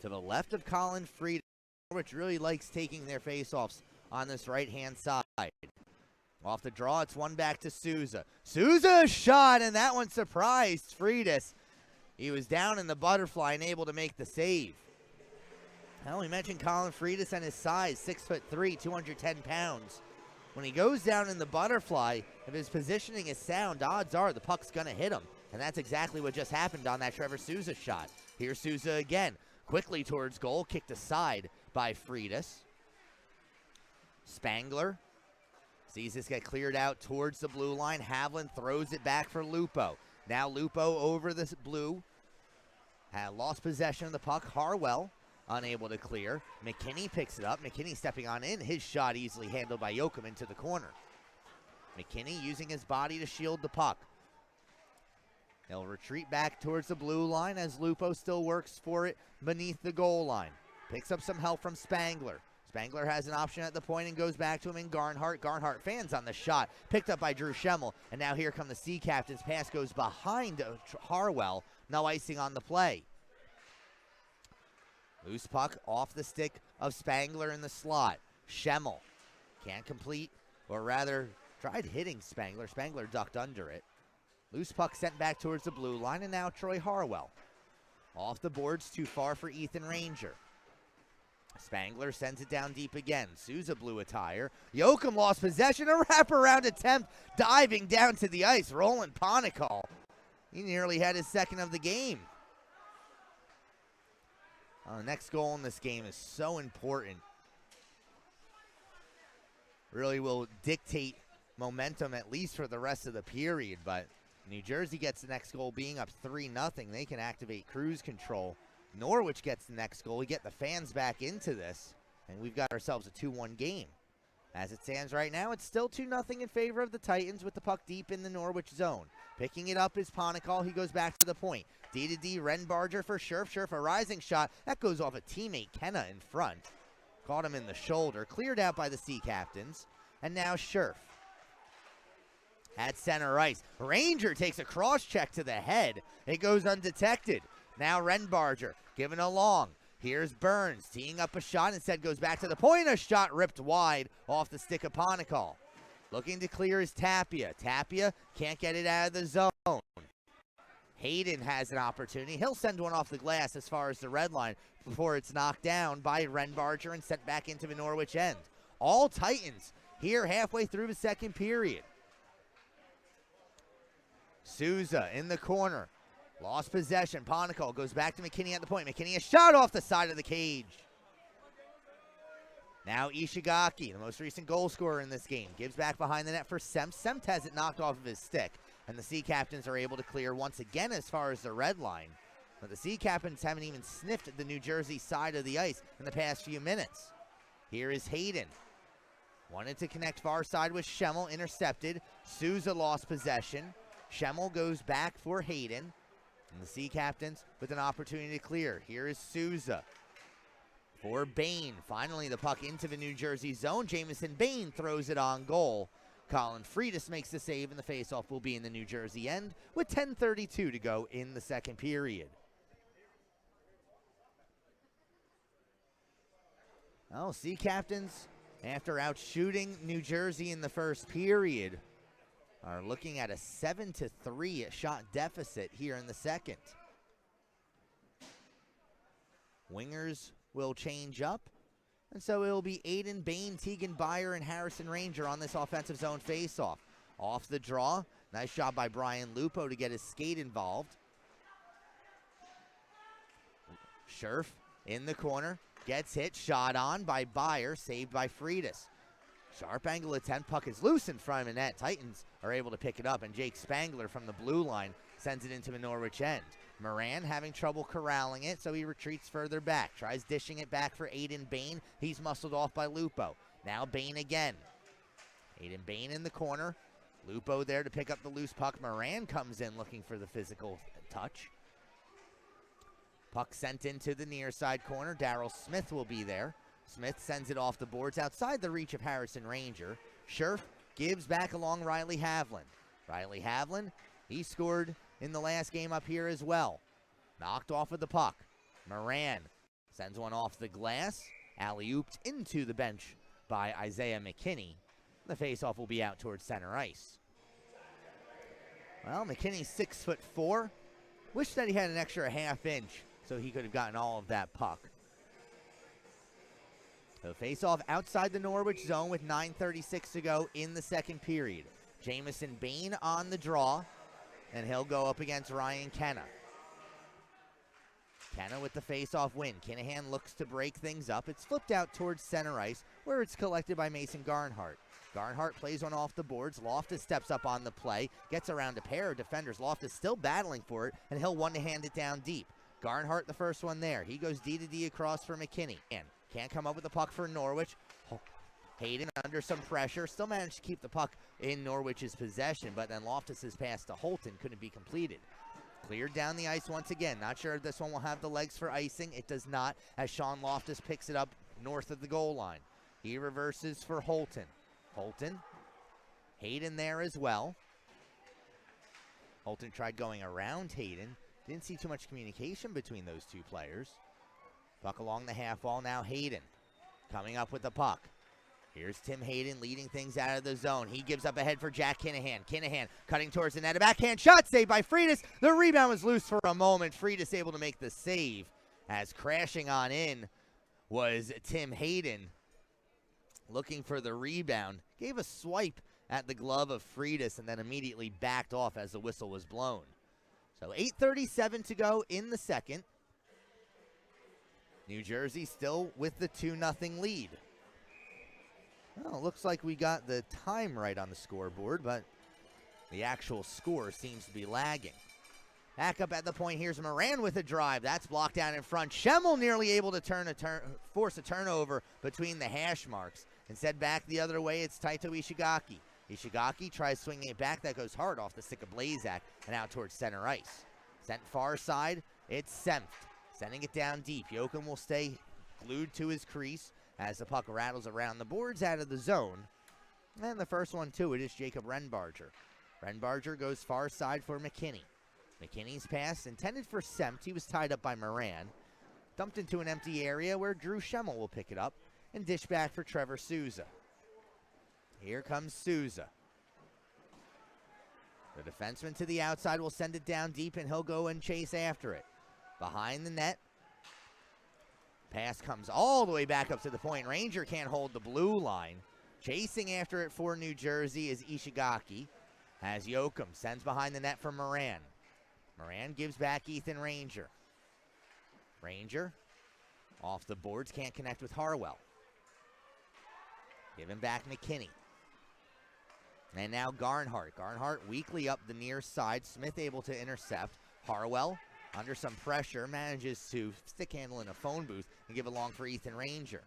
To the left of Colin Fried, which really likes taking their face-offs on this right-hand side. Off the draw, it's one back to Souza. Souza shot, and that one surprised Freitas. He was down in the butterfly and able to make the save. Well, we mentioned Colin Freitas and his size, 6'3", 210 pounds. When he goes down in the butterfly, if his positioning is sound, odds are the puck's going to hit him. And that's exactly what just happened on that Trevor Souza shot. Here's Souza again. Quickly towards goal, kicked aside by Freitas. Spangler sees this get cleared out towards the blue line. Haviland throws it back for Lupo. Now Lupo over the blue. Had lost possession of the puck. Harwell unable to clear. McKinney picks it up. McKinney stepping on in. His shot easily handled by Yoakum into the corner. McKinney using his body to shield the puck. He'll retreat back towards the blue line as Lupo still works for it beneath the goal line. Picks up some help from Spangler. Spangler has an option at the point and goes back to him in Garnhart. Garnhart fans on the shot. Picked up by Drew Schemmel. And now here come the Sea Captains. Pass goes behind Harwell. No icing on the play. Loose puck off the stick of Spangler in the slot. Schemmel can't complete, or rather tried hitting Spangler. Spangler ducked under it. Loose puck sent back towards the blue line, and now Troy Harwell. Off the boards, too far for Ethan Ranger. Spangler sends it down deep again. Souza blew a tire. Yoakum lost possession. A wraparound attempt, diving down to the ice. Roland Ponikal. He nearly had his second of the game. The next goal in this game is so important. Really will dictate momentum, at least for the rest of the period, but New Jersey gets the next goal being up 3-0. They can activate cruise control. Norwich gets the next goal. We get the fans back into this, and we've got ourselves a 2-1 game. As it stands right now, it's still 2-0 in favor of the Titans with the puck deep in the Norwich zone. Picking it up is Ponikal. He goes back to the point. D-to-D, Renbarger for Scherf. Scherf, a rising shot. That goes off a teammate, Kenna, in front. Caught him in the shoulder. Cleared out by the Sea Captains. And now Scherf. At center ice. Ranger takes a cross check to the head. It goes undetected. Now Renbarger giving along. Here's Burns teeing up a shot. Instead goes back to the point. A shot ripped wide off the stick of Ponikal. Looking to clear is Tapia. Tapia can't get it out of the zone. Hayden has an opportunity. He'll send one off the glass as far as the red line before it's knocked down by Renbarger and sent back into the Norwich end. All Titans here halfway through the second period. Souza in the corner. Lost possession. Ponikal goes back to McKinney at the point. McKinney a shot off the side of the cage. Now Ishigaki, the most recent goal scorer in this game, gives back behind the net for Sempt. Sempt has it knocked off of his stick, and the Sea Captains are able to clear once again as far as the red line. But the Sea Captains haven't even sniffed the New Jersey side of the ice in the past few minutes. Here is Hayden. Wanted to connect far side with Schemmel, intercepted. Souza lost possession. Schemmel goes back for Hayden. And the Sea Captains with an opportunity to clear. Here is Souza for Bain. Finally, the puck into the New Jersey zone. Jamison Bain throws it on goal. Colin Freitas makes the save, and the faceoff will be in the New Jersey end with 10:32 to go in the second period. Oh, Sea Captains, after out-shooting New Jersey in the first period, are looking at a 7-3 shot deficit here in the second. Wingers will change up, and so it will be Aiden Bain, Tegan Beyer, and Harrison Ranger on this offensive zone faceoff. Off the draw, nice job by Brian Lupo to get his skate involved. Scherf in the corner, gets hit, shot on by Beyer, saved by Freitas. Sharp angle attempt, puck is loose in front of the net. Titans are able to pick it up, and Jake Spangler from the blue line sends it into the Norwich end. Moran having trouble corralling it, so he retreats further back. Tries dishing it back for Aiden Bain. He's muscled off by Lupo. Now Bain again. Aiden Bain in the corner. Lupo there to pick up the loose puck. Moran comes in looking for the physical touch. Puck sent into the near side corner. Daryl Smith will be there. Smith sends it off the boards outside the reach of Harrison Ranger. Scherf gives back along Riley Havlin. Riley Havlin, he scored in the last game up here as well. Knocked off of the puck. Moran sends one off the glass. Alley-ooped into the bench by Isaiah McKinney. The faceoff will be out towards center ice. Well, McKinney's 6'4". Wish that he had an extra half inch so he could have gotten all of that puck. So face-off outside the Norwich zone with 9:36 to go in the second period. Jamison Bain on the draw, and he'll go up against Ryan Kenna. Kenna with the face-off win. Kinahan looks to break things up. It's flipped out towards center ice, where it's collected by Mason Garnhart. Garnhart plays one off the boards. Loftus steps up on the play, gets around a pair of defenders. Loftus still battling for it, and he'll one-hand it down deep. Garnhart the first one there. He goes D-to-D across for McKinney. And can't come up with the puck for Norwich. Hayden under some pressure. Still managed to keep the puck in Norwich's possession, but then Loftus's pass to Holton couldn't be completed. Cleared down the ice once again. Not sure if this one will have the legs for icing. It does not, as Sean Loftus picks it up north of the goal line. He reverses for Holton. Holton. Hayden there as well. Holton tried going around Hayden. Didn't see too much communication between those two players. Puck along the half wall now. Hayden coming up with the puck. Here's Tim Hayden leading things out of the zone. He gives up ahead for Jack Kinahan. Kinahan cutting towards the net. A backhand shot saved by Freitas. The rebound was loose for a moment. Freitas able to make the save, as crashing on in was Tim Hayden. Looking for the rebound. Gave a swipe at the glove of Freitas and then immediately backed off as the whistle was blown. So 8:37 to go in the second. New Jersey still with the 2-0 lead. Well, it looks like we got the time right on the scoreboard, but the actual score seems to be lagging. Back up at the point, here's Moran with a drive. That's blocked down in front. Schemmel nearly able to force a turnover between the hash marks. Instead, back the other way, it's Taito Ishigaki. Ishigaki tries swinging it back. That goes hard off the stick of Blazak and out towards center ice. Sent far side, it's Senft. Sending it down deep. Joachim will stay glued to his crease as the puck rattles around the boards out of the zone. And the first one to it is Jacob Renbarger. Renbarger goes far side for McKinney. McKinney's pass intended for Senft. He was tied up by Moran. Dumped into an empty area where Drew Schemmel will pick it up and dish back for Trevor Souza. Here comes Souza. The defenseman to the outside will send it down deep, and he'll go and chase after it. Behind the net. Pass comes all the way back up to the point. Ranger can't hold the blue line. Chasing after it for New Jersey is Ishigaki, as Joachim sends behind the net for Moran. Moran gives back Ethan Ranger. Ranger off the boards, can't connect with Harwell. Giving back McKinney. And now Garnhart. Garnhart weakly up the near side. Smith able to intercept. Harwell under some pressure manages to stick handle in a phone booth and give along for Ethan Ranger.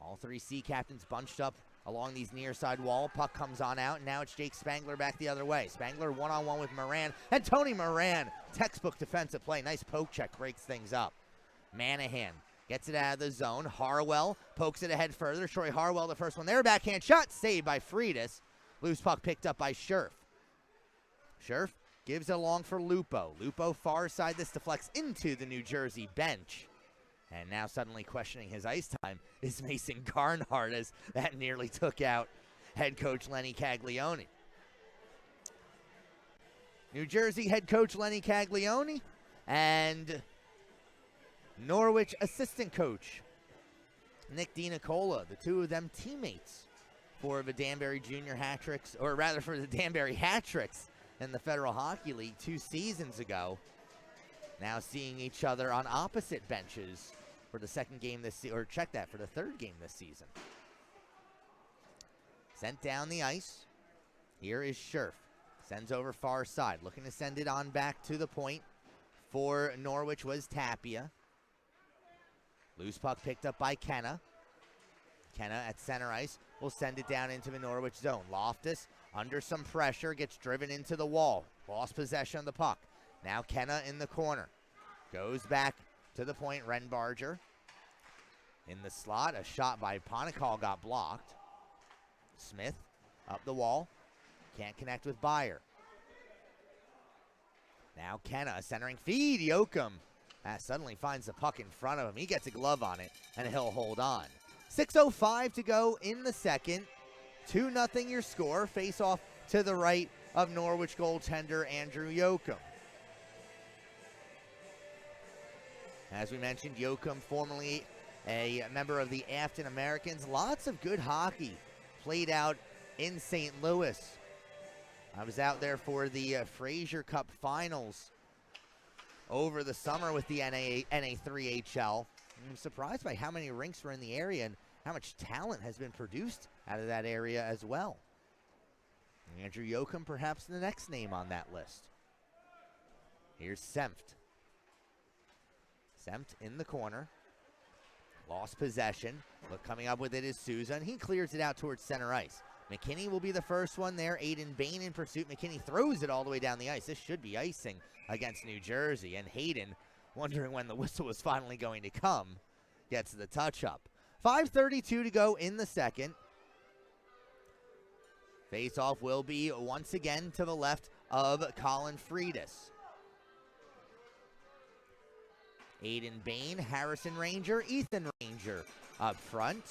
All three Sea Captains bunched up along these near side wall. Puck comes on out, and now it's Jake Spangler back the other way. Spangler one-on-one with Moran, and Tony Moran, textbook defensive play. Nice poke check, breaks things up. Manahan gets it out of the zone. Harwell pokes it ahead further. Troy Harwell, the first one there. Backhand shot saved by Freitas. Loose puck picked up by Scherf. Scherf gives it along for Lupo. Lupo far side. This deflects into the New Jersey bench. And now suddenly questioning his ice time is Mason Garnhart, as that nearly took out head coach Lenny Caglione. New Jersey head coach Lenny Caglione and Norwich assistant coach Nick DiNicola, the two of them teammates for the Danbury Junior hat tricks, or rather for the Danbury hat tricks in the Federal Hockey League 2 seasons ago. Now seeing each other on opposite benches for the second game this season, or check that, for the third game this season. Sent down the ice. Here is Scherf. Sends over far side. Looking to send it on back to the point. For Norwich was Tapia. Loose puck picked up by Kenna. Kenna at center ice will send it down into the Norwich zone. Loftus under some pressure gets driven into the wall. Lost possession of the puck. Now Kenna in the corner. Goes back to the point. Renbarger in the slot. A shot by Ponikal got blocked. Smith up the wall. Can't connect with Byer. Now Kenna centering feed. Yoakum suddenly finds the puck in front of him. He gets a glove on it, and he'll hold on. 6:05 to go in the second. 2-0 your score. Face off to the right of Norwich goaltender Andrew Yoakum. As we mentioned, Yoakum, formerly a member of the Afton Americans. Lots of good hockey played out in St. Louis. I was out there for the Fraser Cup Finals over the summer with the NA3HL. I'm surprised by how many rinks were in the area and how much talent has been produced out of that area as well. Andrew Yoakum, perhaps the next name on that list. Here's Senft. Senft in the corner. Lost possession. Look, coming up with it is Souza, and he clears it out towards center ice. McKinney will be the first one there. Aiden Bain in pursuit. McKinney throws it all the way down the ice. This should be icing against New Jersey. And Hayden, wondering when the whistle was finally going to come, gets the touch up. 5:32 to go in the second. Face-off will be once again to the left of Colin Freitas. Aiden Bain, Harrison Ranger, Ethan Ranger up front.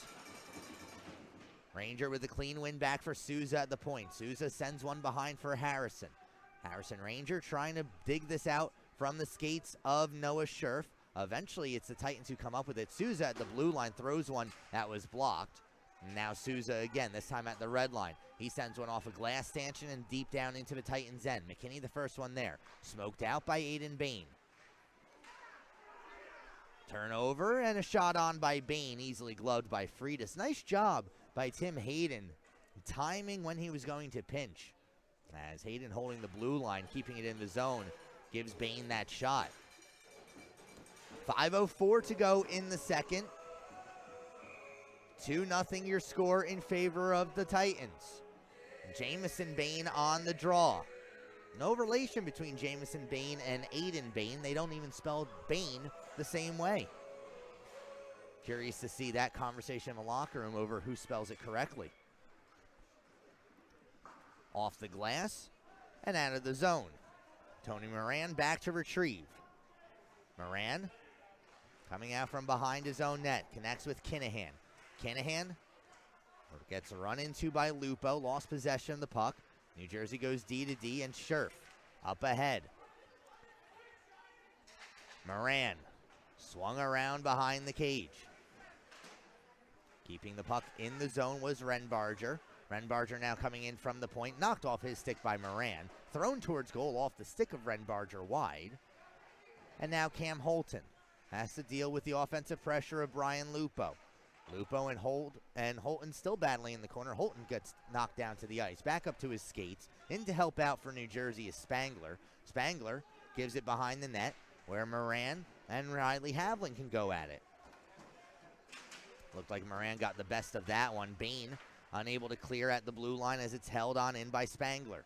Ranger with a clean win back for Souza at the point. Souza sends one behind for Harrison. Harrison Ranger trying to dig this out from the skates of Noah Scherf. Eventually, it's the Titans who come up with it. Souza at the blue line throws one that was blocked. Now Souza again, this time at the red line. He sends one off a glass stanchion and deep down into the Titans' end. McKinney the first one there. Smoked out by Aiden Bain. Turnover and a shot on by Bain, easily gloved by Freitas. Nice job by Tim Hayden, timing when he was going to pinch. As Hayden holding the blue line, keeping it in the zone, gives Bain that shot. 5:04 to go in the second. 2-0 your score in favor of the Titans. Jamison Bain on the draw. No relation between Jamison Bain and Aiden Bain. They don't even spell Bain the same way. Curious to see that conversation in the locker room over who spells it correctly. Off the glass and out of the zone. Tony Moran back to retrieve. Moran coming out from behind his own net. Connects with Kinahan. Kinahan gets run into by Lupo. Lost possession of the puck. New Jersey goes D to D, and Scherf up ahead. Moran swung around behind the cage. Keeping the puck in the zone was Renbarger. Renbarger now coming in from the point. Knocked off his stick by Moran. Thrown towards goal off the stick of Renbarger wide. And now Cam Holton has to deal with the offensive pressure of Brian Lupo. Lupo and Holton still battling in the corner. Holton gets knocked down to the ice. Back up to his skates. In to help out for New Jersey is Spangler. Spangler gives it behind the net where Moran and Riley Havlin can go at it. Looked like Moran got the best of that one. Bain unable to clear at the blue line as it's held on in by Spangler.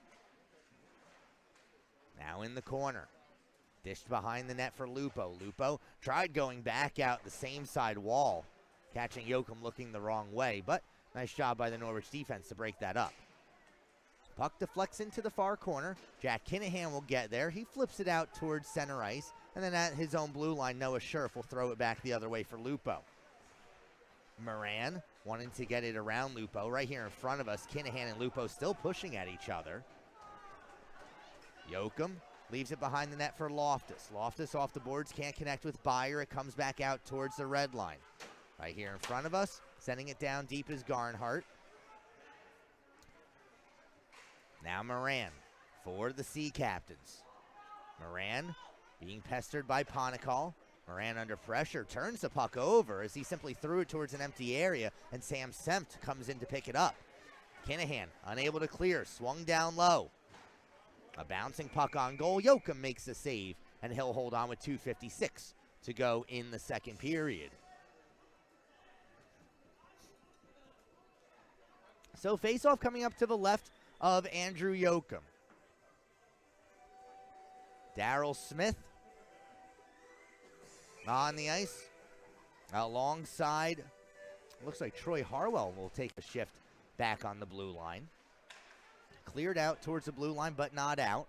Now in the corner. Dished behind the net for Lupo. Lupo tried going back out the same side wall. Catching Yoakum looking the wrong way, but nice job by the Norwich defense to break that up. Puck deflects into the far corner. Jack Kinahan will get there. He flips it out towards center ice, and then at his own blue line, Noah Scherf will throw it back the other way for Lupo. Moran wanting to get it around Lupo. Right here in front of us, Kinahan and Lupo still pushing at each other. Yoakum leaves it behind the net for Loftus. Loftus off the boards, can't connect with Byer. It comes back out towards the red line. Right here in front of us, sending it down deep is Garnhart. Now Moran for the Sea Captains. Moran being pestered by Ponikal. Moran under pressure, turns the puck over as he simply threw it towards an empty area, and Sam Senft comes in to pick it up. Kinahan unable to clear, swung down low. A bouncing puck on goal. Yoakum makes the save, and he'll hold on with 2:56 to go in the second period. So face-off coming up to the left of Andrew Yoakum. Daryl Smith on the ice alongside, looks like Troy Harwell will take a shift back on the blue line. Cleared out towards the blue line, but not out.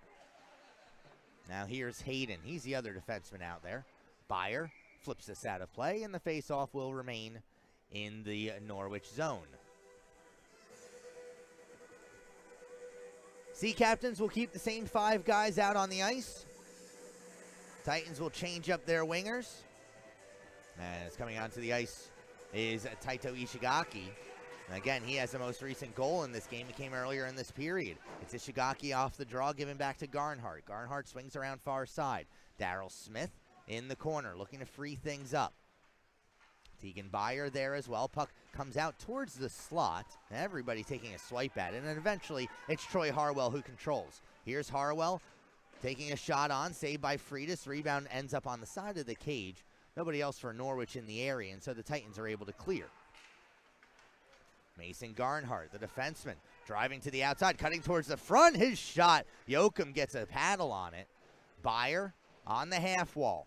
Now here's Hayden. He's the other defenseman out there. Byer flips this out of play, and the face-off will remain in the Norwich zone. Sea Captains will keep the same 5 guys out on the ice. Titans will change up their wingers. And it's coming onto the ice is Taito Ishigaki. And again, he has the most recent goal in this game. It came earlier in this period. It's Ishigaki off the draw, given back to Garnhart. Garnhart swings around far side. Daryl Smith in the corner, looking to free things up. Tegan Byer there as well. Puck comes out towards the slot. Everybody taking a swipe at it. And then eventually, it's Troy Harwell who controls. Here's Harwell taking a shot on, saved by Freitas. Rebound ends up on the side of the cage. Nobody else for Norwich in the area, and so the Titans are able to clear. Mason Garnhart, the defenseman, driving to the outside, cutting towards the front. His shot, Yoakum gets a paddle on it. Byer on the half wall.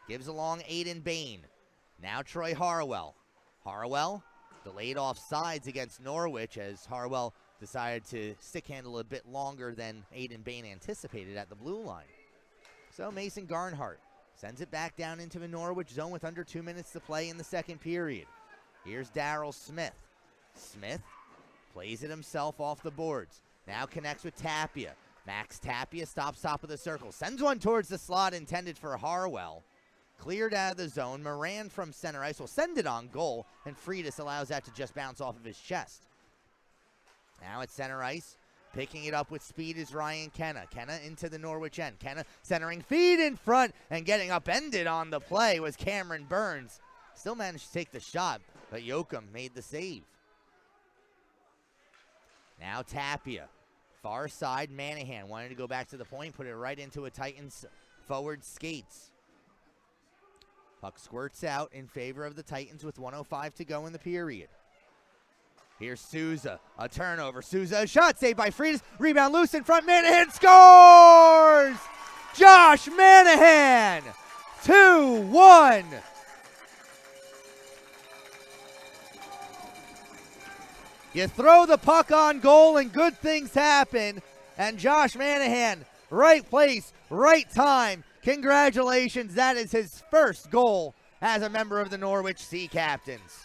Gives along Aiden Bain. Now Troy Harwell. Harwell delayed off sides against Norwich as Harwell decided to stick handle a bit longer than Aiden Bain anticipated at the blue line. So Mason Garnhart sends it back down into the Norwich zone with under 2 minutes to play in the second period. Here's Daryl Smith. Smith plays it himself off the boards. Now connects with Tapia. Max Tapia stops top of the circle. Sends one towards the slot intended for Harwell. Cleared out of the zone. Moran from center ice will send it on goal, and Freitas allows that to just bounce off of his chest. Now at center ice. Picking it up with speed is Ryan Kenna. Kenna into the Norwich end. Kenna centering feed in front, and getting upended on the play was Cameron Burns. Still managed to take the shot, but Yoakum made the save. Now Tapia. Far side, Manahan wanted to go back to the point, put it right into a Titans forward skates. Puck squirts out in favor of the Titans with 1:05 to go in the period. Here's Souza, a turnover. Souza, a shot saved by Freitas. Rebound loose in front. Manahan scores! Josh Manahan! 2-1. You throw the puck on goal and good things happen. And Josh Manahan, right place, right time. Congratulations, that is his first goal as a member of the Norwich Sea Captains.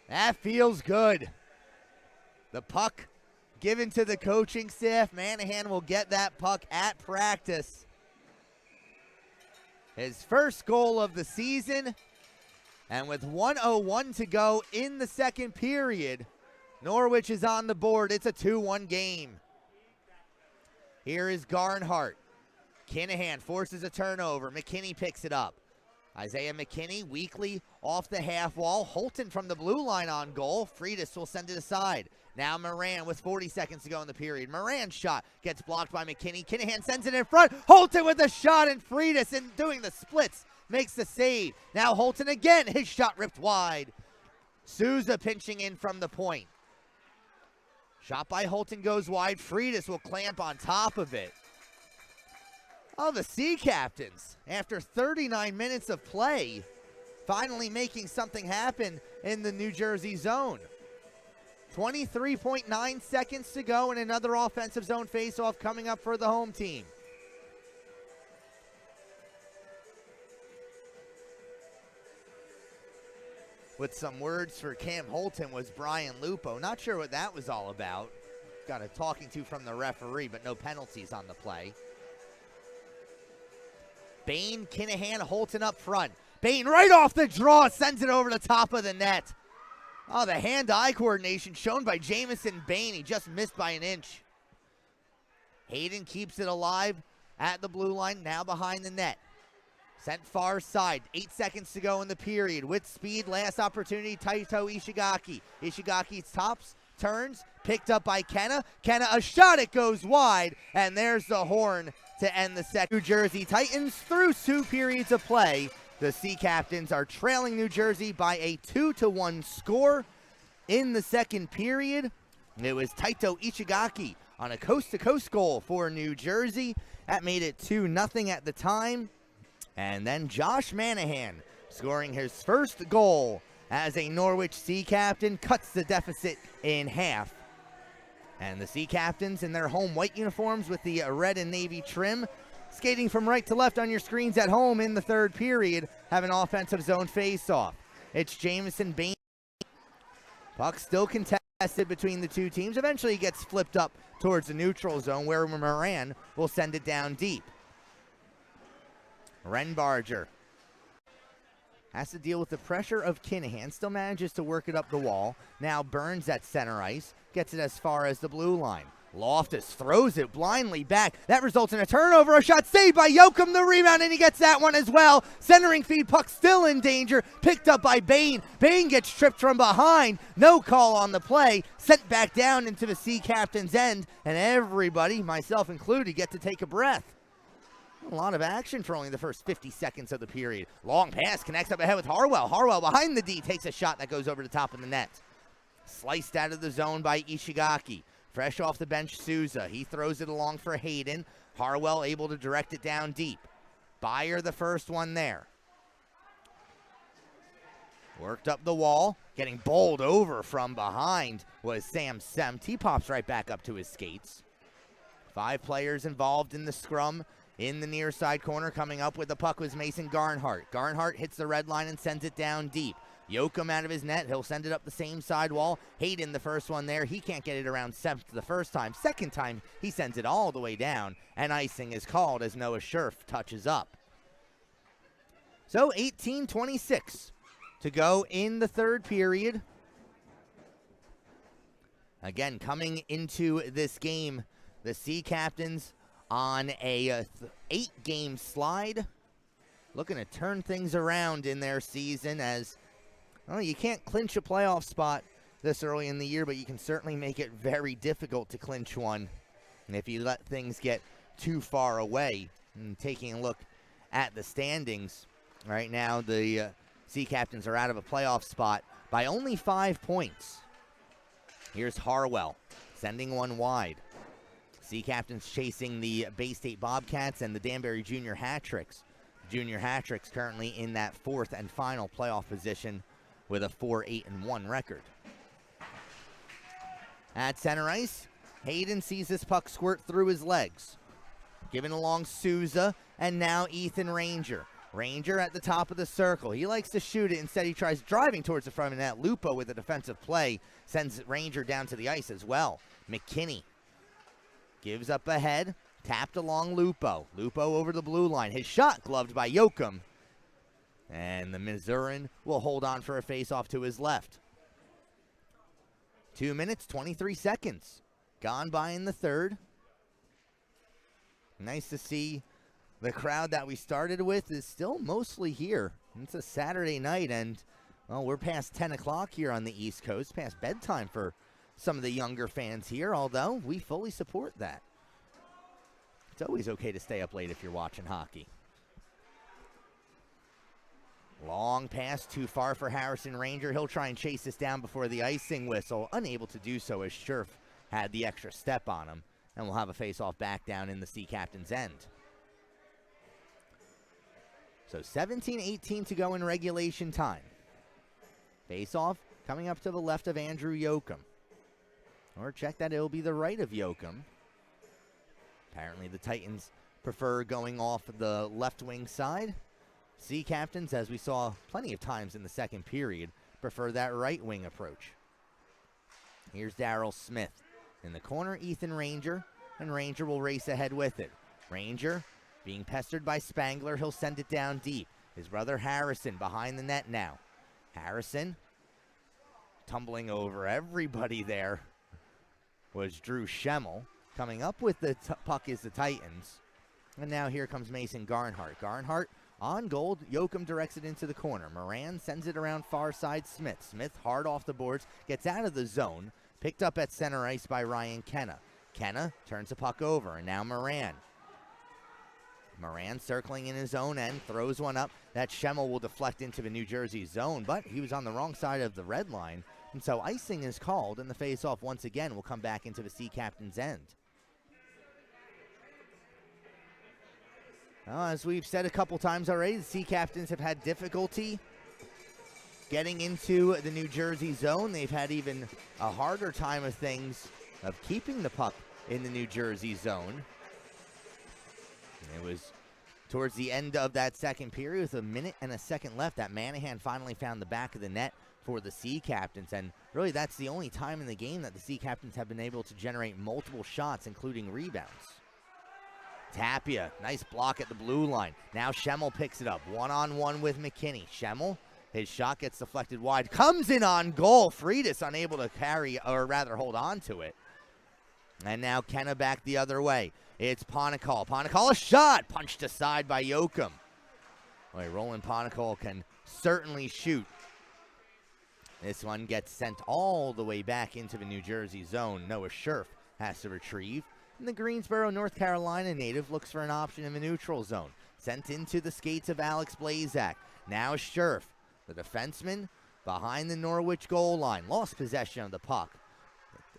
That feels good. The puck given to the coaching staff. Manahan will get that puck at practice. His first goal of the season. And with 1:01 to go in the second period, Norwich is on the board. It's a 2-1 game. Here is Garnhart. Kinahan forces a turnover. McKinney picks it up. Isaiah McKinney weakly off the half wall. Holton from the blue line on goal. Freitas will send it aside. Now Moran with 40 seconds to go in the period. Moran's shot gets blocked by McKinney. Kinahan sends it in front. Holton with a shot, and Freitas in doing the splits makes the save. Now Holton again. His shot ripped wide. Souza pinching in from the point. Shot by Holton goes wide. Freitas will clamp on top of it. Oh, the Sea Captains, after 39 minutes of play, finally making something happen in the New Jersey zone. 23.9 seconds to go, and another offensive zone faceoff coming up for the home team. With some words for Cam Holton was Brian Lupo. Not sure what that was all about. Got a talking to from the referee, but no penalties on the play. Bain, Kinahan, Holton up front. Bain right off the draw, sends it over the top of the net. Oh, the hand-eye coordination shown by Jamison Bain. He just missed by an inch. Hayden keeps it alive at the blue line, now behind the net. Sent far side, 8 seconds to go in the period. With speed, last opportunity, Taito Ishigaki. Ishigaki tops, turns, picked up by Kenna. Kenna, a shot, it goes wide, and there's the horn to end the second. New Jersey Titans through 2 periods of play. The Sea Captains are trailing New Jersey by a 2-1 score in the second period. It was Taito Ishigaki on a coast-to-coast goal for New Jersey. That made it 2-0 at the time. And then Josh Manahan scoring his first goal as a Norwich Sea Captain, cuts the deficit in half. And the Sea Captains in their home white uniforms with the red and navy trim, skating from right to left on your screens at home in the third period, have an offensive zone face-off. It's Jamison Bain. Puck still contested between the two teams. Eventually gets flipped up towards the neutral zone where Moran will send it down deep. Renbarger has to deal with the pressure of Kinahan. Still manages to work it up the wall. Now Burns at center ice. Gets it as far as the blue line. Loftus throws it blindly back. That results in a turnover. A shot saved by Yoakum. The rebound, and he gets that one as well. Centering feed, puck still in danger. Picked up by Bain. Bain gets tripped from behind. No call on the play. Sent back down into the Sea Captain's end. And everybody, myself included, get to take a breath. A lot of action for only the first 50 seconds of the period. Long pass connects up ahead with Harwell. Harwell behind the D takes a shot that goes over the top of the net. Sliced out of the zone by Ishigaki. Fresh off the bench, Souza. He throws it along for Hayden. Harwell able to direct it down deep. Byer the first one there. Worked up the wall. Getting bowled over from behind was Sam Semt. He pops right back up to his skates. 5 players involved in the scrum. In the near side corner, coming up with the puck was Mason Garnhart. Garnhart hits the red line and sends it down deep. Yoakum out of his net. He'll send it up the same side wall. Hayden, the first one there. He can't get it around Semt the first time. Second time, he sends it all the way down. And icing is called as Noah Scherf touches up. So 18:26 to go in the third period. Again, coming into this game, the Sea Captains on a 8-game slide, looking to turn things around in their season as, well, you can't clinch a playoff spot this early in the year, but you can certainly make it very difficult to clinch one. And if you let things get too far away, and taking a look at the standings, right now the Sea Captains are out of a playoff spot by only 5 points. Here's Harwell sending one wide. Sea Captains chasing the Bay State Bobcats and the Danbury Junior Hat-Tricks. Junior Hat-Tricks currently in that 4th and final playoff position with a 4-8-1 record. At center ice, Hayden sees this puck squirt through his legs. Given along Souza, and now Ethan Ranger. Ranger at the top of the circle. He likes to shoot it. Instead, he tries driving towards the front of the net. Lupo with a defensive play sends Ranger down to the ice as well. McKinney gives up ahead, tapped along Lupo. Lupo over the blue line. His shot gloved by Yoakum. And the Missourian will hold on for a face-off to his left. 2 minutes, 23 seconds. Gone by in the third. Nice to see the crowd that we started with is still mostly here. It's a Saturday night, and, well, we're past 10 o'clock here on the East Coast, past bedtime for some of the younger fans here, although we fully support that. It's always okay to stay up late if you're watching hockey. Long pass, too far for Harrison Ranger. He'll try and chase this down before the icing whistle. Unable to do so as Scherf had the extra step on him. And we'll have a face-off back down in the Sea Captain's end. So 17-18 to go in regulation time. Face-off coming up to the left of Andrew Yoakum. Or check that, it'll be the right of Yoakum. Apparently the Titans prefer going off the left wing side. Sea Captains, as we saw plenty of times in the second period, prefer that right wing approach. Here's Darryl Smith. In the corner, Ethan Ranger, and Ranger will race ahead with it. Ranger being pestered by Spangler. He'll send it down deep. His brother Harrison behind the net now. Harrison tumbling over everybody there was Drew Schemmel. Coming up with the puck is the Titans. And now here comes Mason Garnhart. Garnhart On goal, Yoakum directs it into the corner. Moran sends it around far side Smith. Smith hard off the boards, gets out of the zone. Picked up at center ice by Ryan Kenna. Kenna turns the puck over, and now Moran. Moran circling in his own end, throws one up. That Schemmel will deflect into the New Jersey zone, but he was on the wrong side of the red line. And so icing is called, and the face-off once again will come back into the Sea Captain's end. As we've said a couple times already, the Sea Captains have had difficulty getting into the New Jersey zone. They've had even a harder time of things of keeping the puck in the New Jersey zone. It was towards the end of that second period with a minute and a second left that Manahan finally found the back of the net for the Sea Captains. And really, that's the only time in the game that the Sea Captains have been able to generate multiple shots, including rebounds. Tapia, nice block at the blue line. Now Schemmel picks it up, one-on-one with McKinney. Schemmel, his shot gets deflected wide, comes in on goal. Freitas unable to carry, or rather hold on to it. And now Kenna back the other way. It's Ponakal. Ponakal, a shot, punched aside by Yoakum. Boy, Roland Ponakal can certainly shoot. This one gets sent all the way back into the New Jersey zone. Noah Scherf has to retrieve. And the Greensboro, North Carolina native looks for an option in the neutral zone. Sent into the skates of Alex Blazak. Now Scherf, the defenseman, behind the Norwich goal line. Lost possession of the puck.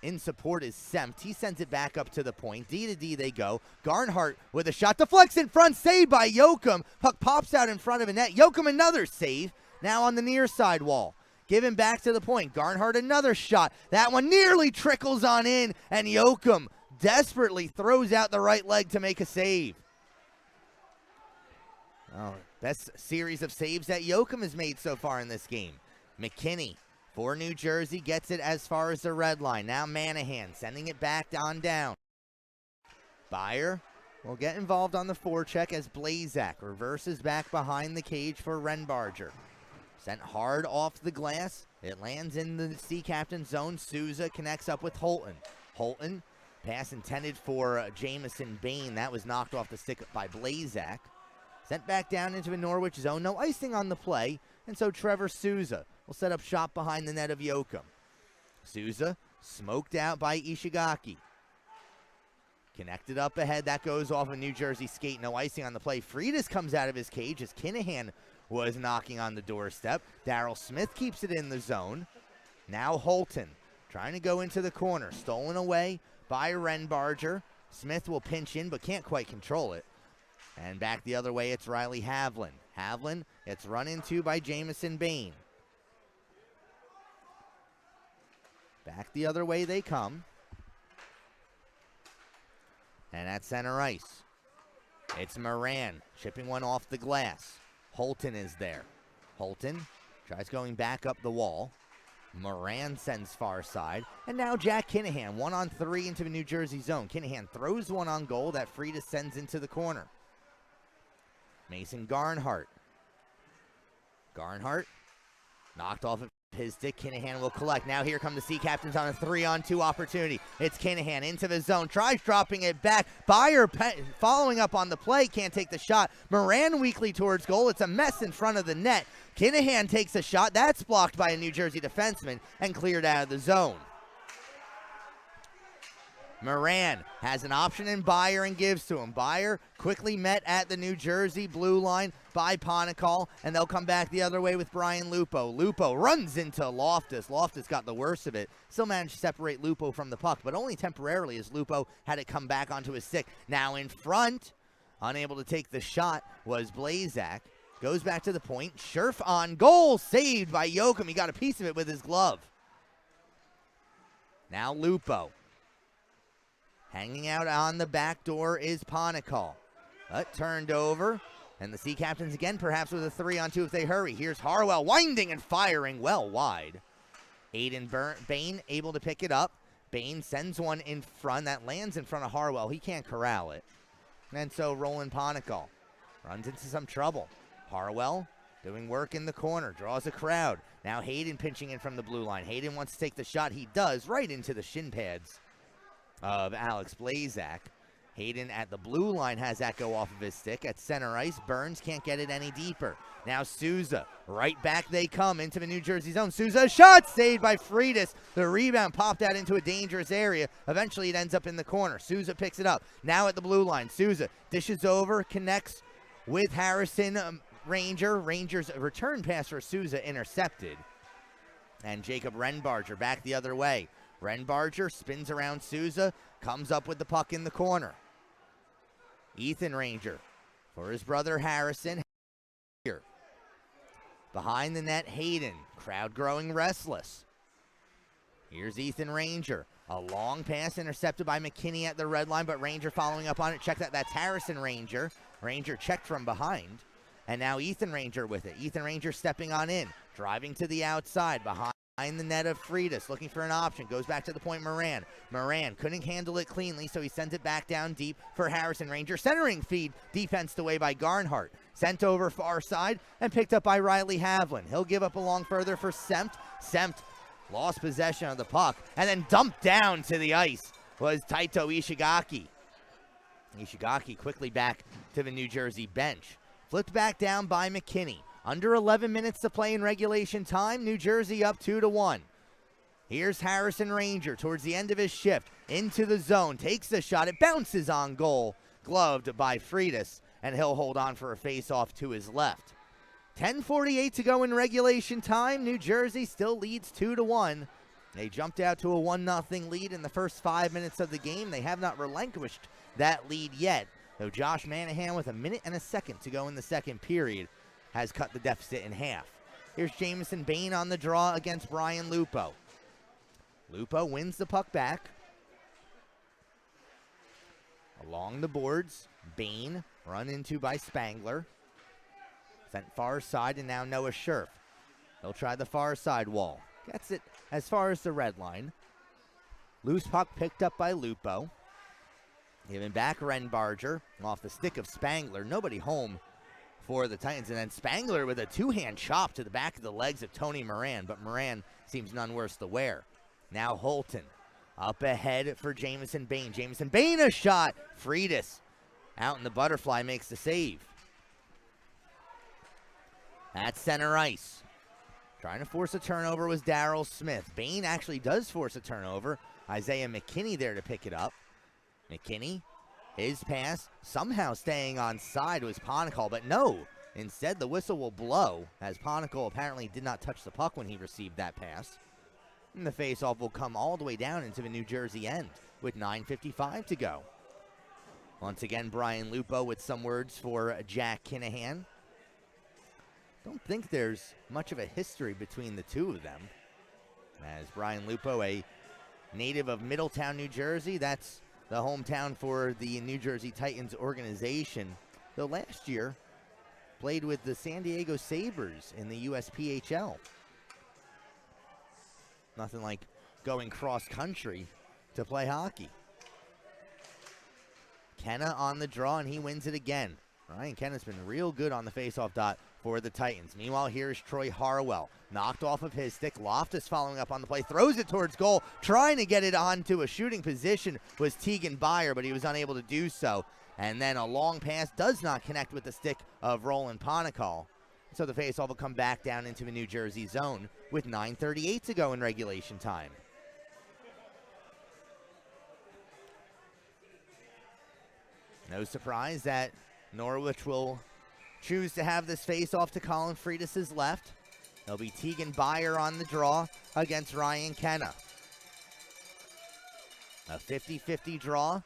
In support is Sempt. He sends it back up to the point. D to D they go. Garnhart with a shot. Deflects in front. Saved by Yoakum. Puck pops out in front of a net. Yoakum another save. Now on the near side wall. Given back to the point. Garnhart another shot. That one nearly trickles on in. And Yoakum desperately throws out the right leg to make a save. Oh, best series of saves that Yoakum has made so far in this game. McKinney for New Jersey gets it as far as the red line. Now Manahan sending it back on down. Byer will get involved on the forecheck as Blazak reverses back behind the cage for Renbarger. Sent hard off the glass. It lands in the Sea Captain zone. Souza connects up with Holton. Holton, pass intended for Jamison Bain. That was knocked off the stick by Blazak. Sent back down into the Norwich zone. No icing on the play. And so Trevor Souza will set up shop behind the net of Yoakum. Souza smoked out by Ishigaki. Connected up ahead. That goes off a New Jersey skate. No icing on the play. Freitas comes out of his cage as Kinahan was knocking on the doorstep. Daryl Smith keeps it in the zone. Now Holton trying to go into the corner. Stolen away by Renbarger. Smith will pinch in but can't quite control it. And back the other way, it's Riley Havlin. Havlin, it's run into by Jamison Bain. Back the other way they come. And at center ice, it's Moran chipping one off the glass. Holton is there. Holton tries going back up the wall. Moran sends far side. And now Jack Kinahan, 1-on-3 into the New Jersey zone. Kinahan throws one on goal that Freitas sends into the corner. Mason Garnhart. Garnhart knocked off of his stick. Kinahan will collect. Now here come the Sea Captains on a 3-on-2 opportunity. It's Kinahan into the zone. Tries dropping it back. Byer following up on the play. Can't take the shot. Moran weakly towards goal. It's a mess in front of the net. Kinahan takes a shot. That's blocked by a New Jersey defenseman and cleared out of the zone. Moran has an option in Byer and gives to him. Byer quickly met at the New Jersey blue line by Ponakal, and they'll come back the other way with Brian Lupo. Lupo runs into Loftus. Loftus got the worst of it. Still managed to separate Lupo from the puck, but only temporarily as Lupo had it come back onto his stick. Now in front, unable to take the shot, was Blazak. Goes back to the point. Scherf on goal, saved by Yoakum. He got a piece of it with his glove. Now Lupo. Hanging out on the back door is Ponakal. But turned over. And the Sea Captains again, perhaps with a 3-on-2 if they hurry. Here's Harwell winding and firing well wide. Aiden Bain able to pick it up. Bain sends one in front. That lands in front of Harwell. He can't corral it. And so Roland Ponakal runs into some trouble. Harwell doing work in the corner. Draws a crowd. Now Hayden pinching in from the blue line. Hayden wants to take the shot. He does, right into the shin pads of Alex Blazak. Hayden at the blue line has that go off of his stick. At center ice, Burns can't get it any deeper. Now Souza, right back they come into the New Jersey zone. Souza, shot saved by Freitas. The rebound popped out into a dangerous area. Eventually it ends up in the corner. Souza picks it up. Now at the blue line, Souza dishes over, connects with Harrison Ranger. Ranger's return pass for Souza intercepted. And Jacob Renbarger back the other way. Renbarger spins around Souza, comes up with the puck in the corner. Ethan Ranger for his brother Harrison. Here. Behind the net, Hayden. Crowd growing restless. Here's Ethan Ranger. A long pass intercepted by McKinney at the red line, but Ranger following up on it. Check that. That's Harrison Ranger. Ranger checked from behind. And now Ethan Ranger with it. Ethan Ranger stepping on in. Driving to the outside. Behind the net of Freitas, looking for an option. Goes back to the point, Moran. Moran couldn't handle it cleanly, so he sends it back down deep for Harrison Ranger. Centering feed, defensed away by Garnhart. Sent over far side and picked up by Riley Havlin. He'll give up along further for Sempt. Sempt lost possession of the puck and then dumped down to the ice was Taito Ishigaki. Ishigaki quickly back to the New Jersey bench. Flipped back down by McKinney. Under 11 minutes to play in regulation time. New Jersey up 2-1. Here's Harrison Ranger towards the end of his shift. Into the zone. Takes the shot. It bounces on goal. Gloved by Freitas. And he'll hold on for a face-off to his left. 10:48 to go in regulation time. New Jersey still leads 2-1. They jumped out to a 1-0 lead in the first 5 minutes of the game. They have not relinquished that lead yet. Though Josh Manahan with a minute and a second to go in the second period has cut the deficit in half. Here's Jamison Bain on the draw against Brian Lupo. Lupo wins the puck back. Along the boards, Bain run into by Spangler. Sent far side, and now Noah Scherf. He'll try the far side wall. Gets it as far as the red line. Loose puck picked up by Lupo. Giving back Renbarger off the stick of Spangler. Nobody home for the Titans, and then Spangler with a two-hand chop to the back of the legs of Tony Moran, but Moran seems none worse to wear. Now Holton up ahead for Jamison Bain. Jamison Bain a shot. Freitas out in the butterfly makes the save. At center ice. Trying to force a turnover was Darryl Smith. Bain actually does force a turnover. Isaiah McKinney there to pick it up. McKinney, his pass somehow staying on side was Ponicall, but no. Instead, the whistle will blow as Ponicall apparently did not touch the puck when he received that pass. And the faceoff will come all the way down into the New Jersey end with 9:55 to go. Once again, Brian Lupo with some words for Jack Kinahan. Don't think there's much of a history between the two of them. As Brian Lupo, a native of Middletown, New Jersey, that's the hometown for the New Jersey Titans organization. Though last year, played with the San Diego Sabres in the USPHL. Nothing like going cross-country to play hockey. Kenna on the draw, and he wins it again. Ryan Kenna's been real good on the faceoff dot for the Titans. Meanwhile, here's Troy Harwell. Knocked off of his stick. Loftus following up on the play. Throws it towards goal. Trying to get it onto a shooting position was Tegan Byer, but he was unable to do so. And then a long pass does not connect with the stick of Roland Ponicall. So the faceoff will come back down into the New Jersey zone with 9:38 to go in regulation time. No surprise that Norwich will choose to have this face-off to Colin Freitas' left. There'll be Tegan Byer on the draw against Ryan Kenna. A 50-50 draw